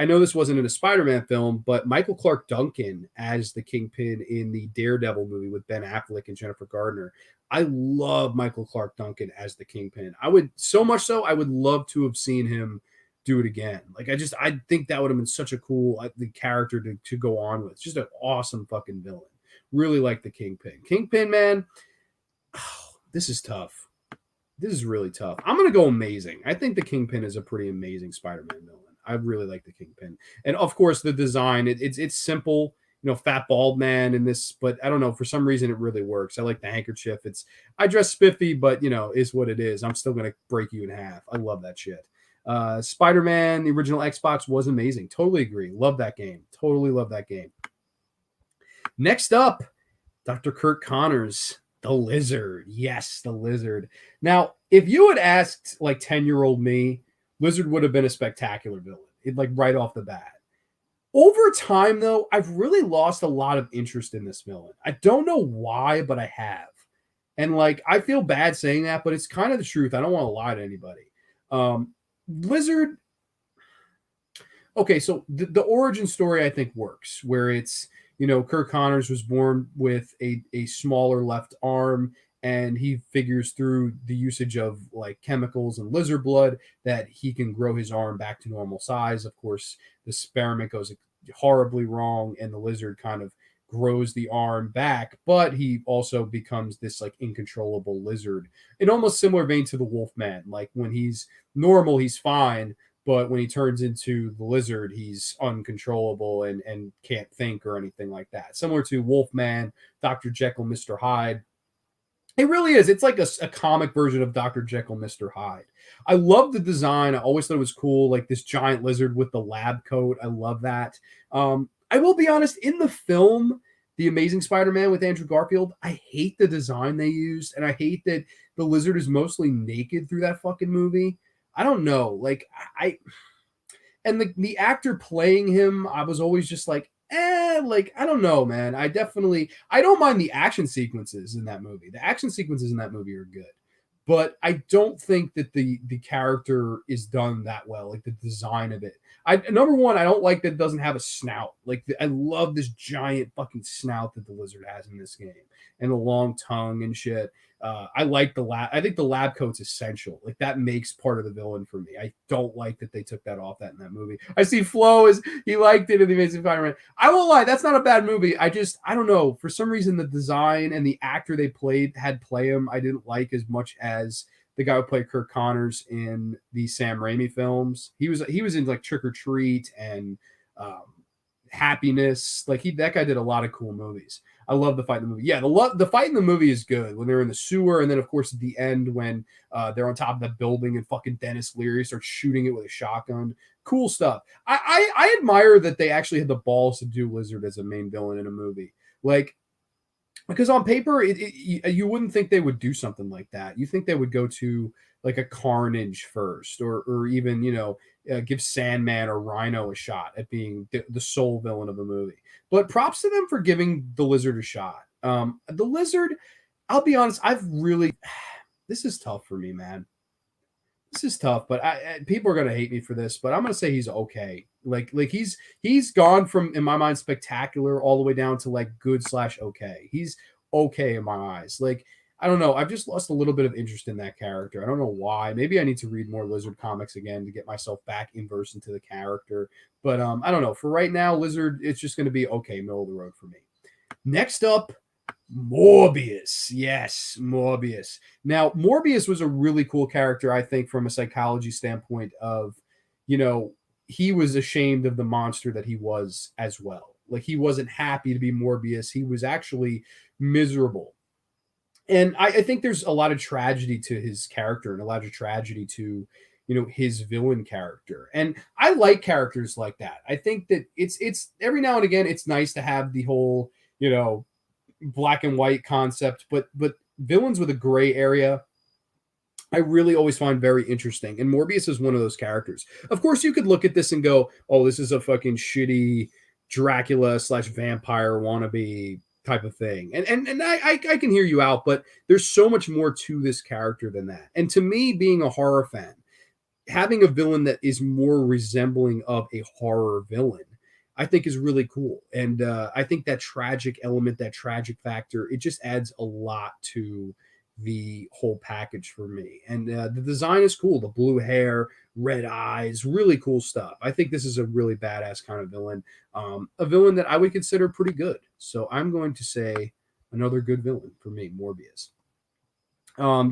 know this wasn't in a Spider-Man film, but Michael Clark Duncan as the Kingpin in the Daredevil movie with Ben Affleck and Jennifer Gardner. I love Michael Clark Duncan as the Kingpin. I would love to have seen him do it again. Like, I think that would have been such a cool the character to go on with. Just an awesome fucking villain. Really like the Kingpin. Kingpin, man, this is tough. This is really tough. I'm going to go amazing. I think the Kingpin is a pretty amazing Spider-Man villain. I really like the Kingpin. And of course, the design, it's simple, fat bald man in this, but I don't know, for some reason it really works. I like the handkerchief. I dress spiffy, but is what it is. I'm still going to break you in half. I love that shit. Spider-Man, the original Xbox was amazing. Totally agree. Love that game. Totally love that game. Next up, Dr. Kurt Connors. The Lizard. Yes, the Lizard. Now, if you had asked like 10-year-old me, Lizard would have been a spectacular villain. Like right off the bat. Over time, though, I've really lost a lot of interest in this villain. I don't know why, but I have. And like, I feel bad saying that, but it's kind of the truth. I don't want to lie to anybody. Lizard. Okay, so the origin story I think works, where it's, Kurt Connors was born with a smaller left arm, and he figures through the usage of like chemicals and lizard blood that he can grow his arm back to normal size. Of course, the experiment goes horribly wrong, and the lizard kind of grows the arm back, but he also becomes this like incontrollable lizard in almost similar vein to the Wolfman. Like when he's normal, he's fine. But when he turns into the lizard, he's uncontrollable and can't think or anything like that. Similar to Wolfman, Dr. Jekyll, Mr. Hyde. It really is. It's like a comic version of Dr. Jekyll, Mr. Hyde. I love the design. I always thought it was cool. Like this giant lizard with the lab coat. I love that. I will be honest, in the film, The Amazing Spider-Man with Andrew Garfield, I hate the design they used. And I hate that the lizard is mostly naked through that fucking movie. I don't know. Like and the actor playing him, I was always just like, like, I don't know, man. I don't mind the action sequences in that movie. The action sequences in that movie are good, but I don't think that the character is done that well. Like the design of it. Number one, I don't like that it doesn't have a snout. Like I love this giant fucking snout that the lizard has in this game and a long tongue and shit. I like the lab. I think the lab coat's essential. Like that makes part of the villain for me. I don't like that they took that off in that movie. I see Flo is he liked it in the Amazing Spider-Man. I won't lie, that's not a bad movie. I don't know. For some reason, the design and the actor they had play him, I didn't like as much as the guy who played Kirk Connors in the Sam Raimi films. He was in like Trick or Treat and Happiness. Like that guy did a lot of cool movies. I love the fight in the movie. Yeah, the fight in the movie is good when they're in the sewer, and then of course at the end when they're on top of the building and fucking Dennis Leary starts shooting it with a shotgun. Cool stuff. I admire that they actually had the balls to do Lizard as a main villain in a movie. Like, because on paper you wouldn't think they would do something like that. You think they would go to like a Carnage first, or even give Sandman or Rhino a shot at being the sole villain of the movie. But props to them for giving the Lizard a shot. The Lizard, I'll be honest, this is tough for me, man. This is tough, but people are gonna hate me for this, but I'm gonna say he's okay. Like he's gone from, in my mind, spectacular all the way down to like good/okay. He's okay in my eyes. Like, I don't know. I've just lost a little bit of interest in that character. I don't know why. Maybe I need to read more Lizard comics again to get myself back inverse into the character. But I don't know. For right now, Lizard, it's just going to be okay, middle of the road for me. Next up, Morbius. Yes, Morbius. Now, Morbius was a really cool character, I think, from a psychology standpoint of, he was ashamed of the monster that he was as well. Like, he wasn't happy to be Morbius. He was actually miserable. And I think there's a lot of tragedy to his character and a lot of tragedy to, his villain character. And I like characters like that. I think that it's every now and again, it's nice to have the whole, black and white concept, but villains with a gray area, I really always find very interesting. And Morbius is one of those characters. Of course, you could look at this and go, oh, this is a fucking shitty Dracula/vampire wannabe type of thing. And I can hear you out, but there's so much more to this character than that. And to me, being a horror fan, having a villain that is more resembling of a horror villain, I think is really cool. And I think that tragic element, that tragic factor, it just adds a lot to the whole package for me. And the design is cool. The blue hair, red eyes, really cool stuff. I think this is a really badass kind of villain. A villain that I would consider pretty good. So I'm going to say another good villain for me, Morbius.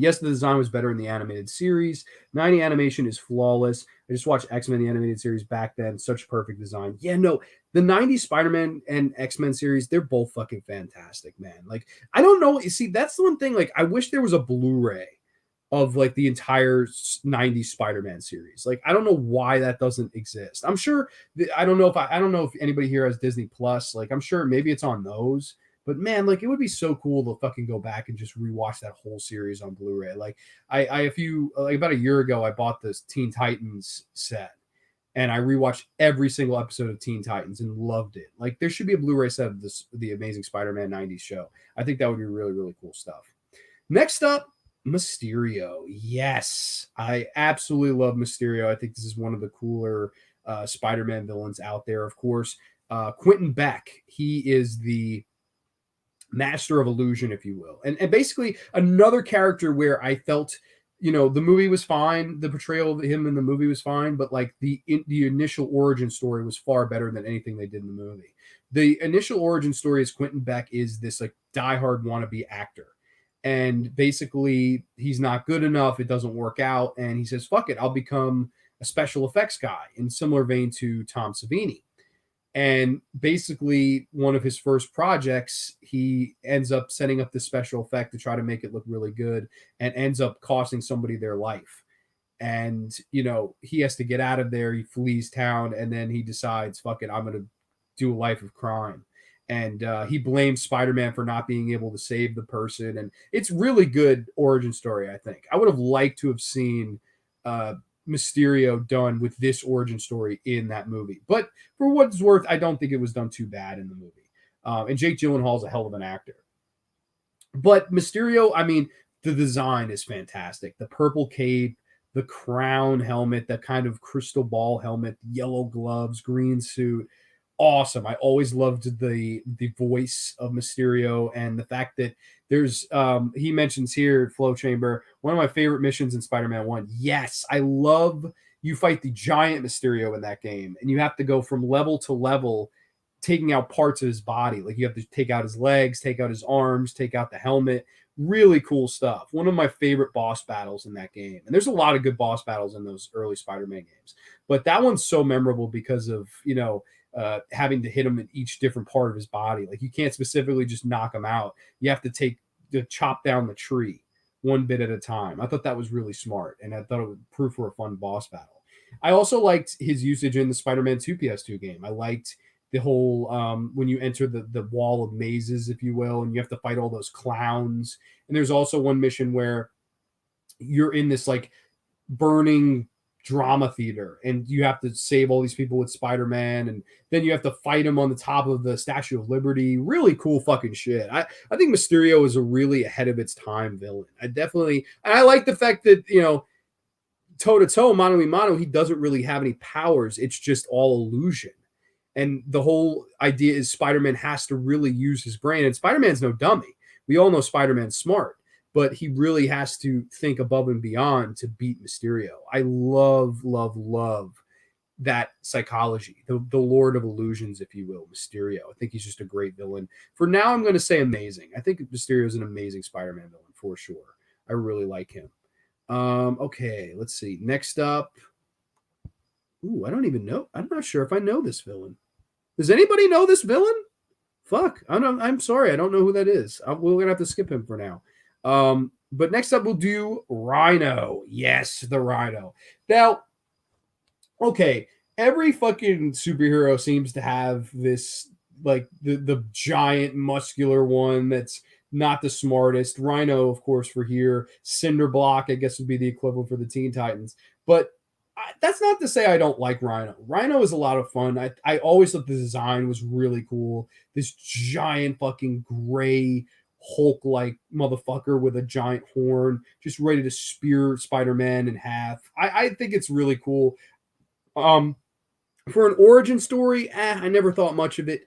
Yes, the design was better in the animated series. 90 animation is flawless. I just watched X-Men, the animated series back then. Such perfect design. Yeah, no, the 90s Spider-Man and X-Men series, they're both fucking fantastic, man. Like, I don't know. You see, that's the one thing. Like, I wish there was a Blu-ray of like the entire 90s Spider-Man series. Like, I don't know why that doesn't exist. I'm sure, I don't know if anybody here has Disney Plus. Like, I'm sure maybe it's on those. But man, like, it would be so cool to fucking go back and just rewatch that whole series on Blu-ray. Like, about a year ago, I bought this Teen Titans set, and I rewatched every single episode of Teen Titans and loved it. Like, there should be a Blu-ray set of the Amazing Spider-Man 90s show. I think that would be really, really cool stuff. Next up, Mysterio. Yes, I absolutely love Mysterio. I think this is one of the cooler Spider-Man villains out there. Of course, Quentin Beck. He is the master of illusion, if you will, and basically another character where I felt, the movie was fine, the portrayal of him in the movie was fine, but like the initial origin story was far better than anything they did in the movie. The initial origin story is Quentin Beck is this like diehard wannabe actor, and basically he's not good enough, it doesn't work out, and he says, fuck it, I'll become a special effects guy, in similar vein to Tom Savini. And basically, one of his first projects, he ends up setting up this special effect to try to make it look really good, and ends up costing somebody their life. And, he has to get out of there. He flees town, and then he decides, fuck it, I'm going to do a life of crime. And he blames Spider-Man for not being able to save the person. And it's really good origin story, I think. I would have liked to have seen Mysterio done with this origin story in that movie, but for what it's worth, I don't think it was done too bad in the movie. And Jake Gyllenhaal's a hell of an actor. But Mysterio, I mean, the design is fantastic. The purple cape, the crown helmet, that kind of crystal ball helmet, yellow gloves, green suit. awesome. I always loved the voice of Mysterio, and the fact that there's he mentions here Flow Chamber, one of my favorite missions in Spider-Man 1. Yes, I love you fight the giant Mysterio in that game, and you have to go from level to level taking out parts of his body. Like you have to take out his legs, take out his arms, take out the helmet. Really cool stuff. One of my favorite boss battles in that game. And there's a lot of good boss battles in those early Spider-Man games. But that one's so memorable because of, having to hit him in each different part of his body. Like you can't specifically just knock him out. You have to chop down the tree one bit at a time. I thought that was really smart, and I thought it would prove for a fun boss battle. I also liked his usage in the Spider-Man 2 PS2 game. I liked the whole when you enter the wall of mazes, if you will, and you have to fight all those clowns. And there's also one mission where you're in this like burning drama theater and you have to save all these people with Spider-Man, and then you have to fight him on the top of the Statue of Liberty. Really cool fucking shit. I think Mysterio is a really ahead of its time villain. I like the fact that, toe to toe, mano a mano, he doesn't really have any powers. It's just all illusion. And the whole idea is Spider-Man has to really use his brain. And Spider-Man's no dummy. We all know Spider-Man's smart, but he really has to think above and beyond to beat Mysterio. I love, love, love that psychology, the Lord of Illusions, if you will, Mysterio. I think he's just a great villain. For now, I'm going to say amazing. I think Mysterio is an amazing Spider-Man villain for sure. I really like him. Okay, let's see. Next up. Ooh, I don't even know. I'm not sure if I know this villain. Does anybody know this villain? Fuck. I'm sorry. I don't know who that is. We're going to have to skip him for now. But next up, we'll do Rhino. Yes, the Rhino. Now, okay, every fucking superhero seems to have this, like, the giant muscular one that's not the smartest. Rhino, of course, for here. Cinderblock, I guess, would be the equivalent for the Teen Titans. But that's not to say I don't like Rhino. Rhino is a lot of fun. I always thought the design was really cool. This giant fucking gray Hulk-like motherfucker with a giant horn, just ready to spear Spider-Man in half. I think it's really cool. For an origin story, I never thought much of it.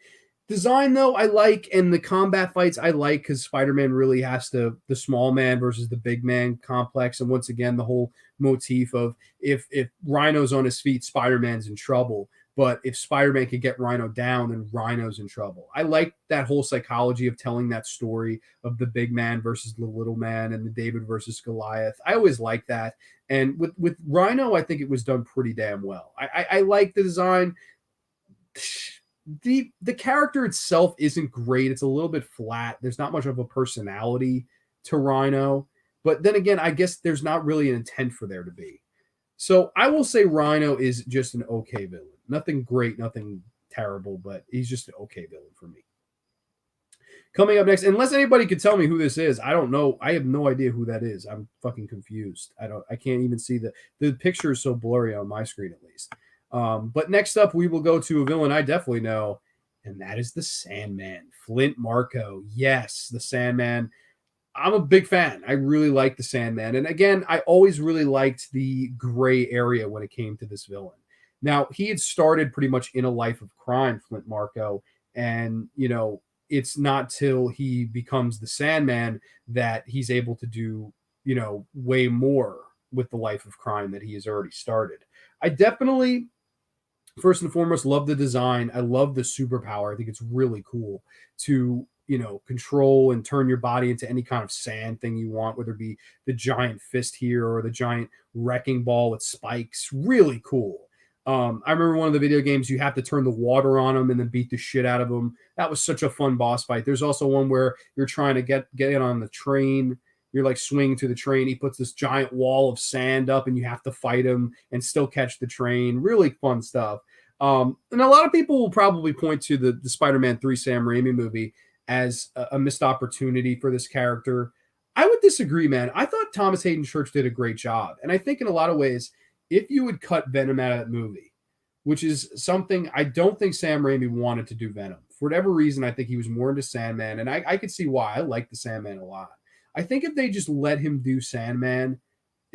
Design, though, I like, and the combat fights I like because Spider-Man really has the small man versus the big man complex. And once again, the whole motif of if Rhino's on his feet, Spider-Man's in trouble. But if Spider-Man could get Rhino down, then Rhino's in trouble. I like that whole psychology of telling that story of the big man versus the little man and the David versus Goliath. I always like that. And with Rhino, I think it was done pretty damn well. I like the design. The character itself isn't great. It's a little bit flat. There's not much of a personality to Rhino. But then again, I guess there's not really an intent for there to be. So I will say Rhino is just an okay villain. Nothing great, nothing terrible, but he's just an okay villain for me. Coming up next, unless anybody could tell me who this is, I don't know. I have no idea who that is. I'm fucking confused. I can't even see the picture is so blurry on my screen at least. But next up, we will go to a villain I definitely know, and that is the Sandman, Flint Marko. Yes, the Sandman. I'm a big fan. I really like the Sandman. And again, I always really liked the gray area when it came to this villain. Now, he had started pretty much in a life of crime, Flint Marko, and, it's not till he becomes the Sandman that he's able to do, way more with the life of crime that he has already started. I definitely, first and foremost, love the design. I love the superpower. I think it's really cool to, control and turn your body into any kind of sand thing you want, whether it be the giant fist here or the giant wrecking ball with spikes. Really cool. I remember one of the video games, you have to turn the water on them and then beat the shit out of them. That was such a fun boss fight. There's also one where you're trying to get in on the train. You're like swinging to the train. He puts this giant wall of sand up and you have to fight him and still catch the train. Really fun stuff. And a lot of people will probably point to the Spider-Man 3 Sam Raimi movie as a missed opportunity for this character. I would disagree, man. I thought Thomas Hayden Church did a great job. And I think in a lot of ways, if you would cut Venom out of that movie, which is something I don't think Sam Raimi wanted to do Venom. For whatever reason, I think he was more into Sandman, and I could see why. I like the Sandman a lot. I think if they just let him do Sandman,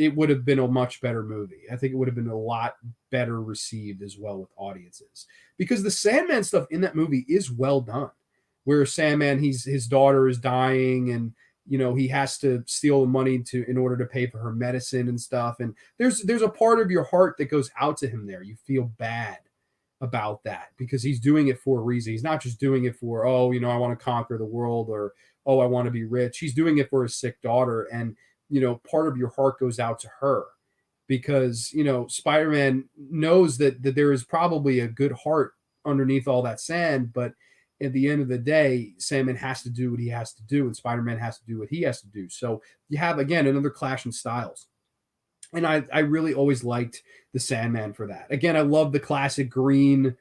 it would have been a much better movie. I think it would have been a lot better received as well with audiences, because the Sandman stuff in that movie is well done. Where Sandman, his daughter is dying, and he has to steal the money in order to pay for her medicine and stuff. And there's a part of your heart that goes out to him there. You feel bad about that because he's doing it for a reason. He's not just doing it for, I want to conquer the world, or, I want to be rich. He's doing it for his sick daughter. And, part of your heart goes out to her because, Spider-Man knows that there is probably a good heart underneath all that sand. But at the end of the day, Sandman has to do what he has to do, and Spider-Man has to do what he has to do. So you have, again, another clash in styles. And I really always liked the Sandman for that. Again, I love the classic green,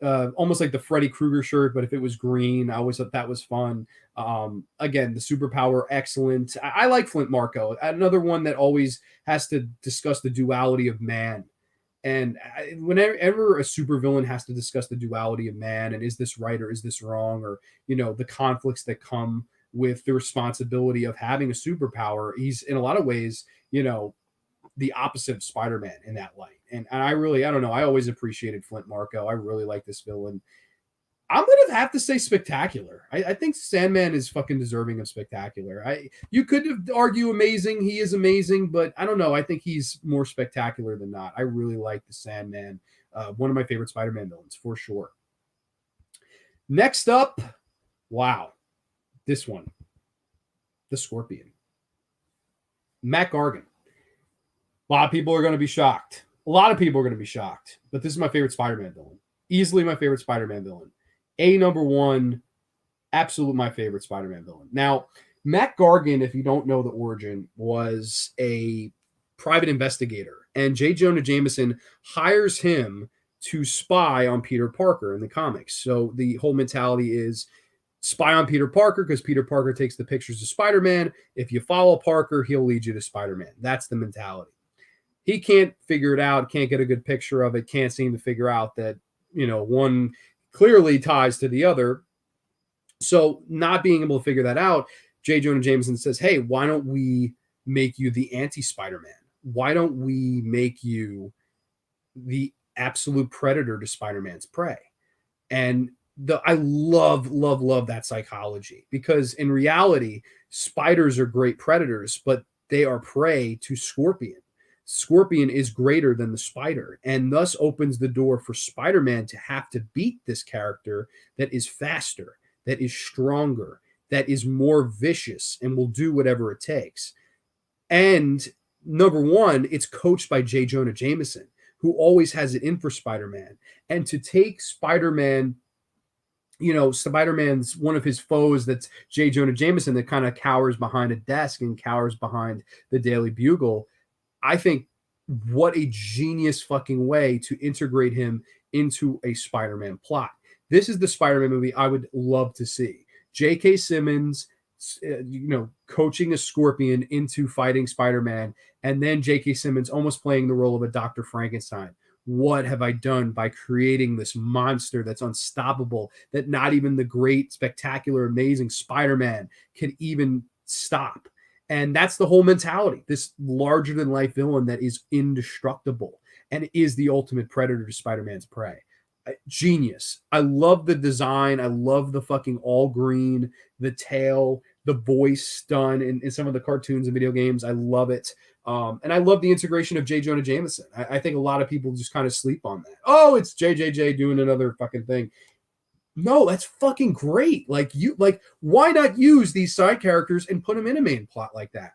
almost like the Freddy Krueger shirt, but if it was green, I always thought that was fun. Again, the superpower, excellent. I like Flint Marko, another one that always has to discuss the duality of man. And whenever a supervillain has to discuss the duality of man, and is this right or is this wrong, or, the conflicts that come with the responsibility of having a superpower, he's in a lot of ways, the opposite of Spider-Man in that light. And I don't know. I always appreciated Flint Marko. I really like this villain. I'm going to have to say spectacular. I think Sandman is fucking deserving of spectacular. You could argue amazing. He is amazing, but I don't know. I think he's more spectacular than not. I really like the Sandman. One of my favorite Spider-Man villains for sure. Next up, wow. This one. The Scorpion. Matt Gargan. A lot of people are going to be shocked. But this is my favorite Spider-Man villain. Easily my favorite Spider-Man villain. Number one, absolute my favorite Spider-Man villain. Now, Matt Gargan, if you don't know the origin, was a private investigator. And J. Jonah Jameson hires him to spy on Peter Parker in the comics. So the whole mentality is spy on Peter Parker because Peter Parker takes the pictures of Spider-Man. If you follow Parker, he'll lead you to Spider-Man. That's the mentality. He can't figure it out, can't get a good picture of it, can't seem to figure out that, one clearly ties to the other. So not being able to figure that out, J. Jonah Jameson says, hey, why don't we make you the anti-Spider-Man? Why don't we make you the absolute predator to Spider-Man's prey? And I love that psychology, because in reality, spiders are great predators, but they are prey to Scorpion. Scorpion is greater than the spider, and thus opens the door for Spider-Man to have to beat this character that is faster, that is stronger, that is more vicious, and will do whatever it takes. And number one, it's coached by J. Jonah Jameson, who always has it in for Spider-Man. And to take Spider-Man, Spider-Man's one of his foes, that's J. Jonah Jameson, that kind of cowers behind a desk and cowers behind the Daily Bugle. I think what a genius fucking way to integrate him into a Spider-Man plot. This is the Spider-Man movie I would love to see. J.K. Simmons, coaching a Scorpion into fighting Spider-Man, and then J.K. Simmons almost playing the role of a Dr. Frankenstein. What have I done by creating this monster that's unstoppable, that not even the great, spectacular, amazing Spider-Man can even stop? And that's the whole mentality. This larger-than-life villain that is indestructible and is the ultimate predator to Spider-Man's prey. Genius. I love the design. I love the fucking all green, the tail, the voice done in some of the cartoons and video games. I love it. And I love the integration of J. Jonah Jameson. I think a lot of people just kind of sleep on that. Oh, it's JJJ doing another fucking thing. No, that's fucking great. Why not use these side characters and put them in a main plot like that?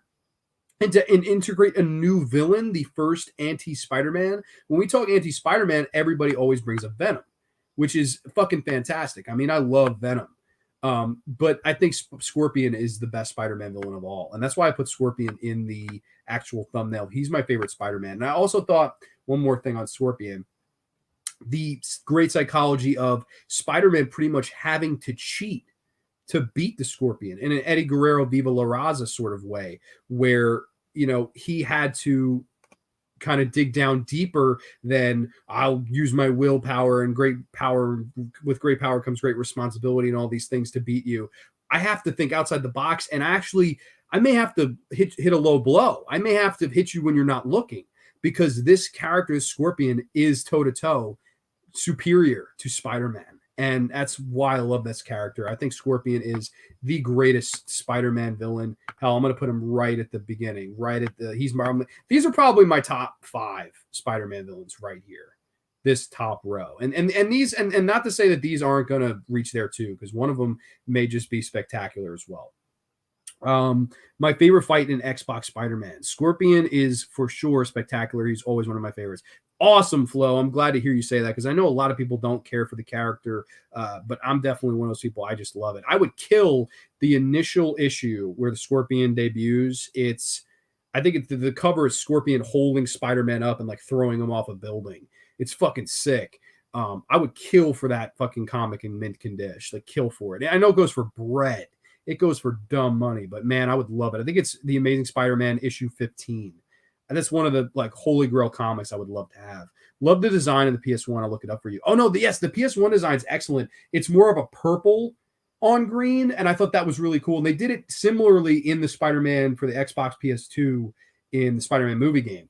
And integrate a new villain, the first anti-Spider-Man. When we talk anti-Spider-Man, everybody always brings up Venom, which is fucking fantastic. I mean, I love Venom. But I think Scorpion is the best Spider-Man villain of all. And that's why I put Scorpion in the actual thumbnail. He's my favorite Spider-Man. And I also thought one more thing on Scorpion. The great psychology of Spider-Man pretty much having to cheat to beat the Scorpion in an Eddie Guerrero Viva La Raza sort of way, where, he had to kind of dig down deeper than I'll use my willpower, and with great power comes great responsibility and all these things to beat you. I have to think outside the box. And I may have to hit a low blow. I may have to hit you when you're not looking, because this character, Scorpion, is toe-to-toe superior to Spider-Man. And that's why I love this character. I think Scorpion is the greatest Spider-Man villain. Hell, I'm going to put him right at the beginning, these are probably my top 5 Spider-Man villains right here. This top row. And not to say that these aren't going to reach there too, because one of them may just be spectacular as well. My favorite fight in Xbox Spider-Man. Scorpion is for sure spectacular. He's always one of my favorites. Awesome, Flo. I'm glad to hear you say that, because I know a lot of people don't care for the character, but I'm definitely one of those people. I just love it. I would kill the initial issue where the Scorpion debuts. I think the cover is Scorpion holding Spider-Man up and like throwing him off a building. It's fucking sick. I would kill for that fucking comic in mint condition. Like, kill for it. I know it goes for bread. It goes for dumb money, but man, I would love it. I think it's the Amazing Spider-Man issue 15. And that's one of the like holy grail comics I would love to have. Love the design of the PS1. I'll look it up for you. Oh no, the PS1 design is excellent. It's more of a purple on green, and I thought that was really cool. And they did it similarly in the Spider-Man for the Xbox PS2 in the Spider-Man movie game.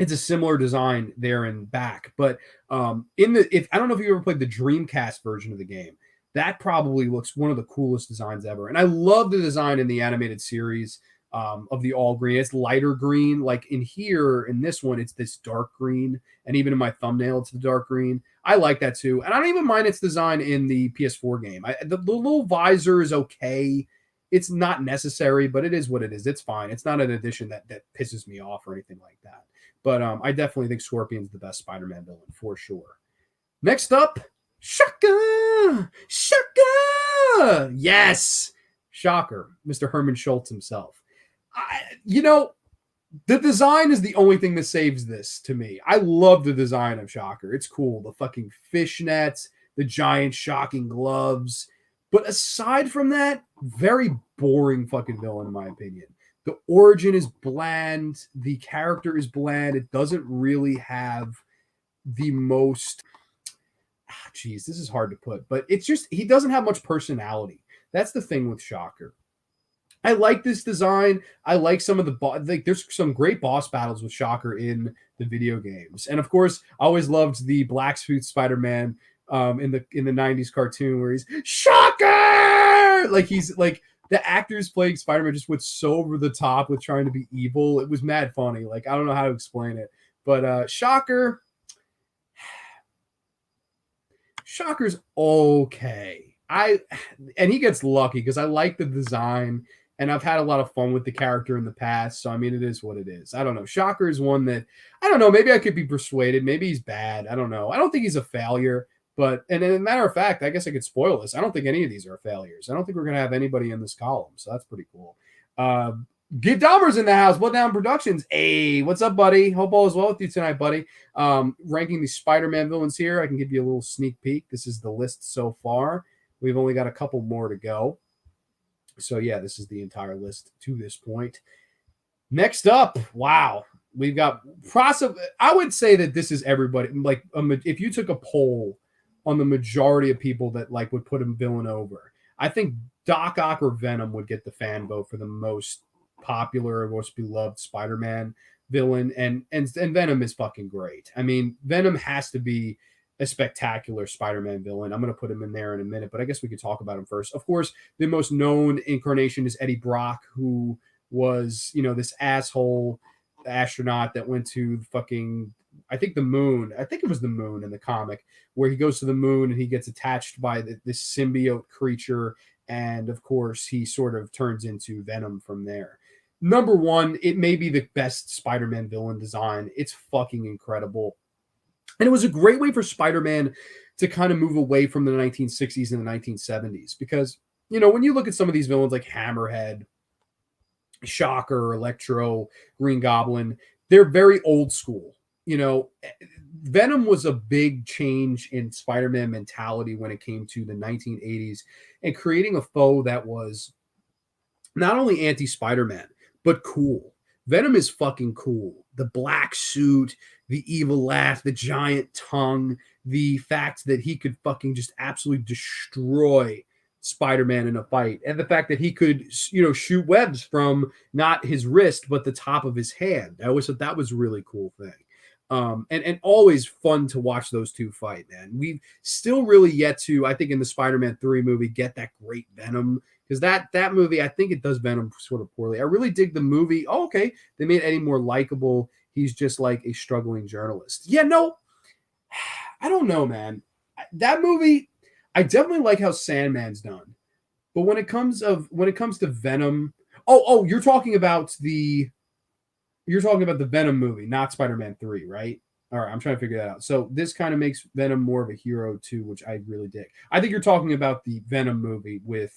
It's a similar design there and back, but I don't know if you ever played the Dreamcast version of the game. That probably looks one of the coolest designs ever. And I love the design in the animated series of the all green. It's lighter green. Like in here, in this one, it's this dark green. And even in my thumbnail, it's the dark green. I like that too. And I don't even mind its design in the PS4 game. The little visor is okay. It's not necessary, but it is what it is. It's fine. It's not an addition that pisses me off or anything like that. But I definitely think Scorpion's the best Spider-Man villain for sure. Next up, Shaka! Yes! Shocker, Mr. Herman Schultz himself. The design is the only thing that saves this to me. I love the design of Shocker. It's cool. The fucking fishnets, the giant shocking gloves. But aside from that, very boring fucking villain in my opinion. The origin is bland. The character is bland. It doesn't really have the most... Geez, this is hard to put, but it's just, he doesn't have much personality. That's the thing with Shocker. I like this design. I like some of the there's some great boss battles with Shocker in the video games, and of course, I always loved the Black Suit Spider-Man in the 90s cartoon where he's Shocker. Like he's like the actors playing Spider-Man just went so over the top with trying to be evil. It was mad funny. Like I don't know how to explain it, but Shocker's okay. And he gets lucky because I like the design and I've had a lot of fun with the character in the past. So I mean, it is what it is. I don't know. Shocker is one that I don't know. Maybe I could be persuaded. Maybe he's bad. I don't know. I don't think he's a failure. But and as a matter of fact, I guess I could spoil this. I don't think any of these are failures. I don't think we're gonna have anybody in this column. So that's pretty cool. Give Dahmer's in the house. Blood Down Productions. Hey, what's up, buddy? Hope all is well with you tonight, buddy. Ranking the Spider-Man villains here. I can give you a little sneak peek. This is the list so far. We've only got a couple more to go. So yeah, this is the entire list to this point. Next up, wow. We've got I would say that this is everybody. Like if you took a poll on the majority of people that like would put a villain over, I think Doc Ock or Venom would get the fan vote for the most popular or most beloved Spider-Man villain, and Venom is fucking great. I mean, Venom has to be a spectacular Spider-Man villain. I'm going to put him in there in a minute, but I guess we could talk about him first. Of course, the most known incarnation is Eddie Brock, who was, this asshole astronaut that went to fucking, I think the moon. I think it was the moon in the comic, where he goes to the moon and he gets attached by this symbiote creature, and of course, he sort of turns into Venom from there. Number one, it may be the best Spider-Man villain design. It's fucking incredible. And it was a great way for Spider-Man to kind of move away from the 1960s and the 1970s. Because, when you look at some of these villains like Hammerhead, Shocker, Electro, Green Goblin, they're very old school. Venom was a big change in Spider-Man mentality when it came to the 1980s and creating a foe that was not only anti-Spider-Man, but cool. Venom is fucking cool. The black suit, the evil laugh, the giant tongue, the fact that he could fucking just absolutely destroy Spider-Man in a fight, and the fact that he could, shoot webs from not his wrist but the top of his hand. I always thought that was a really cool thing. And always fun to watch those two fight, man. We've still really yet to, I think, in the Spider-Man 3 movie, get that great Venom, because that movie, I think it does Venom sort of poorly. I really dig the movie. Oh, okay, they made Eddie more likable. He's just like a struggling journalist. Yeah, no, I don't know, man. That movie, I definitely like how Sandman's done, but when it comes to Venom, you're talking about the Venom movie, not Spider-Man 3, right? All right, I'm trying to figure that out. So this kind of makes Venom more of a hero too, which I really dig. I think you're talking about the Venom movie with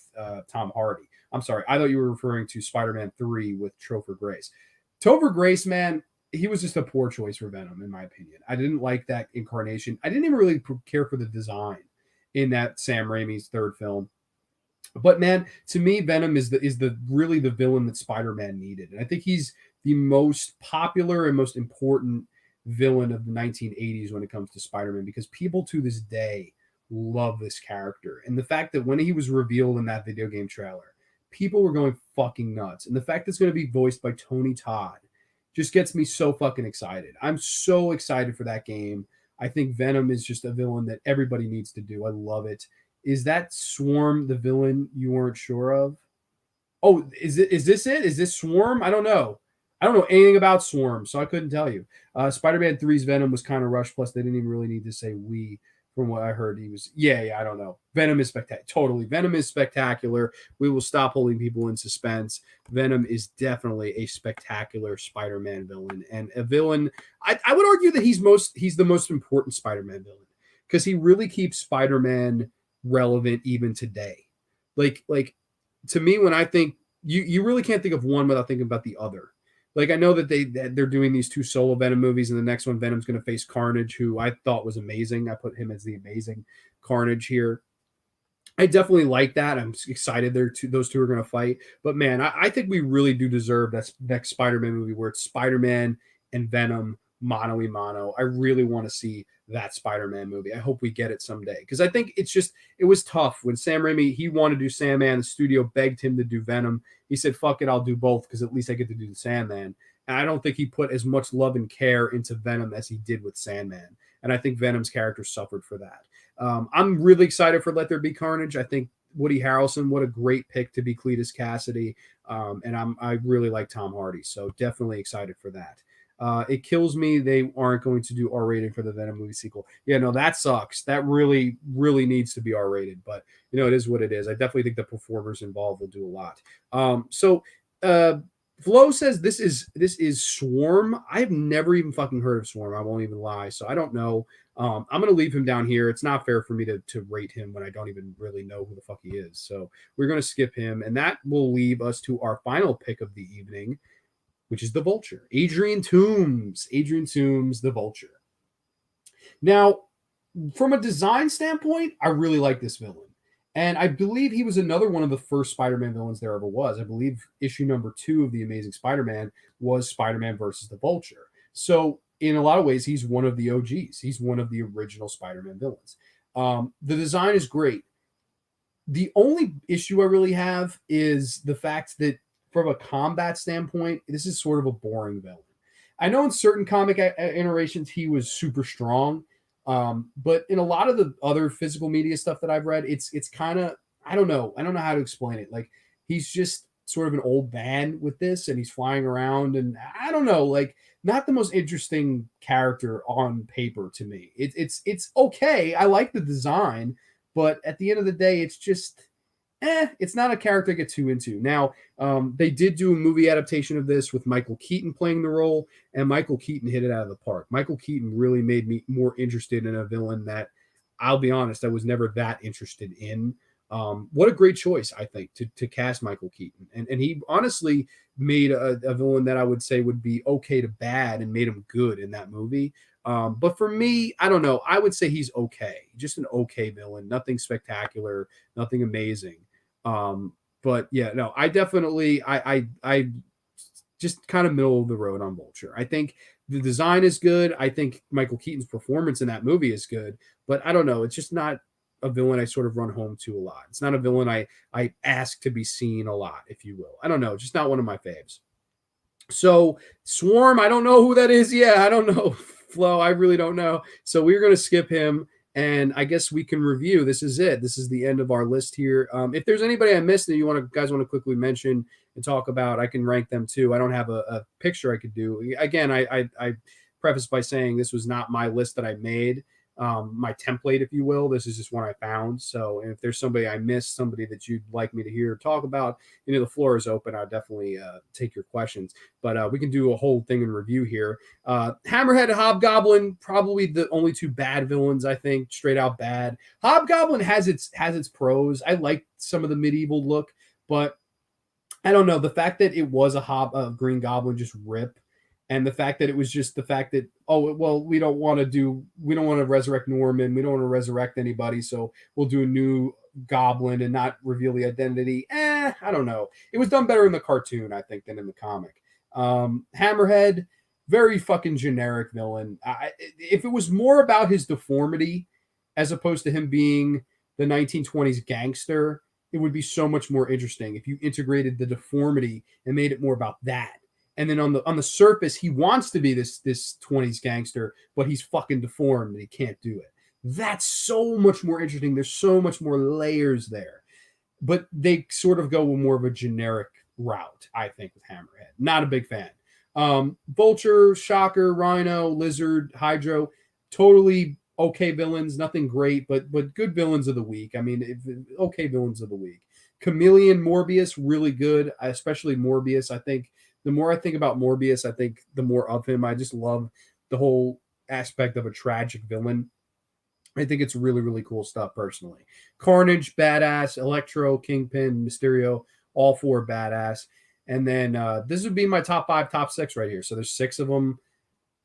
Tom Hardy. I'm sorry, I thought you were referring to Spider-Man 3 with Topher Grace. Topher Grace, man, he was just a poor choice for Venom, in my opinion. I didn't like that incarnation. I didn't even really care for the design in that Sam Raimi's third film. But man, to me, Venom is the really the villain that Spider-Man needed. And I think he's the most popular and most important villain of the 1980s when it comes to Spider-Man, because people to this day love this character. And the fact that when he was revealed in that video game trailer, people were going fucking nuts. And the fact that it's going to be voiced by Tony Todd just gets me so fucking excited. I'm so excited for that game. I think Venom is just a villain that everybody needs to do. I love it. Is that Swarm the villain you weren't sure of? Oh, is this it? Is this Swarm? I don't know. I don't know anything about Swarm, so I couldn't tell you. Spider-Man 3's Venom was kind of rushed, plus they didn't even really need to say we. From what I heard, he was, I don't know. Venom is spectacular. Totally. Venom is spectacular. We will stop holding people in suspense. Venom is definitely a spectacular Spider-Man villain, and a villain. I would argue that he's the most important Spider-Man villain, because he really keeps Spider-Man relevant even today. Like to me, when I think you really can't think of one without thinking about the other. Like, I know that they're doing these two solo Venom movies, and the next one, Venom's going to face Carnage, who I thought was amazing. I put him as the amazing Carnage here. I definitely like that. I'm excited those two are going to fight. But man, I think we really do deserve that next Spider-Man movie where it's Spider-Man and Venom mano a mano. I really want to see that Spider-Man movie. I hope we get it someday, because I think it was tough when Sam Raimi, he wanted to do Sandman. The studio begged him to do Venom. He said, fuck it, I'll do both, because at least I get to do the Sandman. And I don't think he put as much love and care into Venom as he did with Sandman. And I think Venom's character suffered for that. I'm really excited for Let There Be Carnage. I think Woody Harrelson, what a great pick to be Cletus Cassidy. And I really like Tom Hardy, so definitely excited for that. It kills me they aren't going to do R-rated for the Venom movie sequel. Yeah, no, that sucks. That really, really needs to be R-rated, but it is what it is. I definitely think the performers involved will do a lot. Flo says this is Swarm. I've never even fucking heard of Swarm. I won't even lie. So I don't know. I'm gonna leave him down here. It's not fair for me to rate him when I don't even really know who the fuck he is. So we're gonna skip him, and that will leave us to our final pick of the evening, which is the Vulture. Adrian Toomes, the Vulture. Now, from a design standpoint, I really like this villain. And I believe he was another one of the first Spider-Man villains there ever was. I believe issue number 2 of The Amazing Spider-Man was Spider-Man versus the Vulture. So in a lot of ways, he's one of the OGs. He's one of the original Spider-Man villains. The design is great. The only issue I really have is the fact that from a combat standpoint, this is sort of a boring villain. I know in certain comic iterations he was super strong, but in a lot of the other physical media stuff that I've read, it's kind of, I don't know how to explain it. Like, he's just sort of an old man with this, and he's flying around, and I don't know, like, not the most interesting character on paper to me. It's okay. I like the design, but at the end of the day, it's just it's not a character I get too into. Now, they did do a movie adaptation of this with Michael Keaton playing the role, and Michael Keaton hit it out of the park. Michael Keaton really made me more interested in a villain that, I'll be honest, I was never that interested in. What a great choice, I think, to cast Michael Keaton. And he honestly made a villain that I would say would be okay to bad and made him good in that movie. But for me, I don't know. I would say he's okay. Just an okay villain. Nothing spectacular, nothing amazing. But yeah, no, I definitely, I just kind of middle of the road on Vulture. I think the design is good. I think Michael Keaton's performance in that movie is good, but I don't know. It's just not a villain I sort of run home to a lot. It's not a villain I ask to be seen a lot, if you will. I don't know, just not one of my faves. So Swarm, I don't know who that is. Yeah, I don't know. Flo, I really don't know. So we're going to skip him, and I guess we can review. This is it. This is the end of our list here. If there's anybody I missed that you guys want to quickly mention and talk about, I can rank them too. I don't have a picture I could do. Again, I preface by saying this was not my list that I made. My template, if you will. This is just one I found. So if there's somebody I missed, somebody that you'd like me to hear talk about, the floor is open. I'll definitely take your questions. But we can do a whole thing in review here. Hammerhead Hobgoblin, probably the only two bad villains, I think, straight out bad. Hobgoblin has its pros. I like some of the medieval look, but I don't know. The fact that it was a Green Goblin just rip. And the fact that it was just the fact that, oh, well, we don't want to resurrect Norman. We don't want to resurrect anybody. So we'll do a new Goblin and not reveal the identity. I don't know. It was done better in the cartoon, I think, than in the comic. Hammerhead, very fucking generic villain. If it was more about his deformity as opposed to him being the 1920s gangster, it would be so much more interesting if you integrated the deformity and made it more about that. And then on the surface, he wants to be this 20s gangster, but he's fucking deformed and he can't do it. That's so much more interesting. There's so much more layers there. But they sort of go with more of a generic route, I think, with Hammerhead. Not a big fan. Vulture, Shocker, Rhino, Lizard, Hydro, totally okay villains. Nothing great, but good villains of the week. I mean, okay villains of the week. Chameleon, Morbius, really good, especially Morbius. I think the more I think about Morbius, I think the more of him. I just love the whole aspect of a tragic villain. I think it's really, really cool stuff personally. Carnage, badass. Electro, Kingpin, Mysterio, all four badass. And then this would be my top 5, top 6 right here. So there's 6 of them.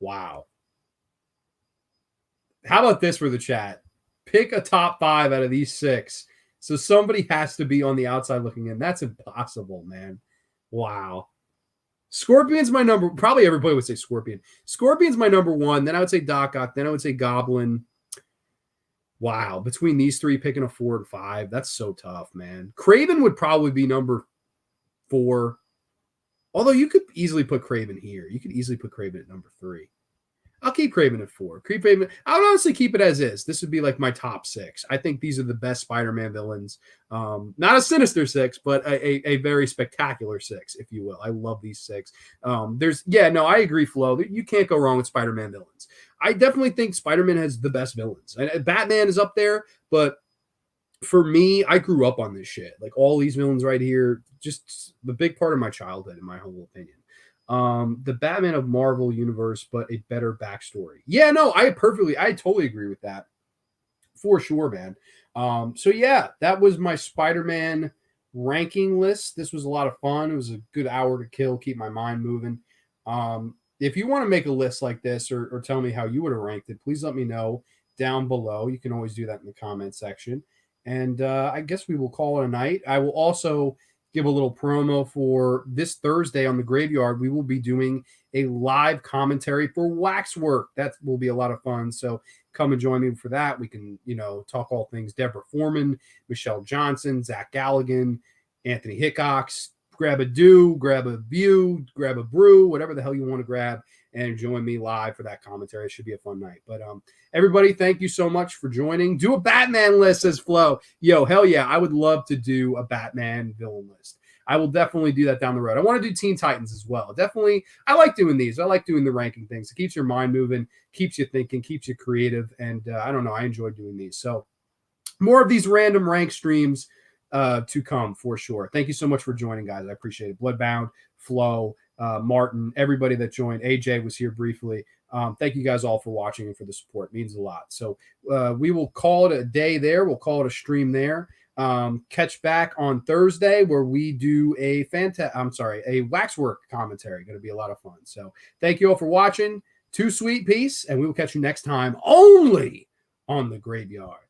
Wow. How about this for the chat? Pick a top 5 out of these 6. So somebody has to be on the outside looking in. That's impossible, man. Wow. Scorpion's my number. Probably everybody would say Scorpion. Scorpion's my number 1. Then I would say Doc Ock. Then I would say Goblin. Wow. Between these 3, picking a 4 and 5. That's so tough, man. Kraven would probably be number 4. Although you could easily put Kraven here. You could easily put Kraven at number 3. I'll keep Kraven at 4. I would honestly keep it as is. This would be like my top 6. I think these are the best Spider-Man villains. Not a sinister 6, but a very spectacular 6, if you will. I love these 6. I agree, Flo. You can't go wrong with Spider-Man villains. I definitely think Spider-Man has the best villains. Batman is up there, but for me, I grew up on this shit. Like all these villains right here, just the big part of my childhood, in my humble opinion. The Batman of Marvel universe, but a better backstory. Yeah, no, I totally agree with that. For sure, man. So yeah, that was my Spider-Man ranking list. This was a lot of fun. It was a good hour to kill, keep my mind moving. If you want to make a list like this or tell me how you would have ranked it, please let me know down below. You can always do that in the comment section. And I guess we will call it a night. I will also give a little promo for this Thursday on the Graveyard. We will be doing a live commentary for Waxwork. That will be a lot of fun. So come and join me for that. We can, talk all things Deborah Foreman, Michelle Johnson, Zach Galligan, Anthony Hickox. Grab a do, grab a view, grab a brew, whatever the hell you want to grab, and join me live for that commentary. It should be a fun night. But everybody, thank you so much for joining. Do a Batman list, says Flo. Yo, hell yeah, I would love to do a Batman villain list. I will definitely do that down the road. I want to do Teen Titans as well. Definitely, I like doing these. I like doing the ranking things. It keeps your mind moving, keeps you thinking, keeps you creative, and I don't know, I enjoy doing these. So more of these random rank streams to come for sure. Thank you so much for joining, guys. I appreciate it. Bloodbound, Flo, Martin, everybody that joined. AJ was here briefly. Thank you guys all for watching and for the support. It means a lot. So we will call it a day there. We'll call it a stream there. Catch back on Thursday where we do a Waxwork commentary. Going to be a lot of fun. So thank you all for watching. Too sweet, peace, and we will catch you next time only on the Graveyard.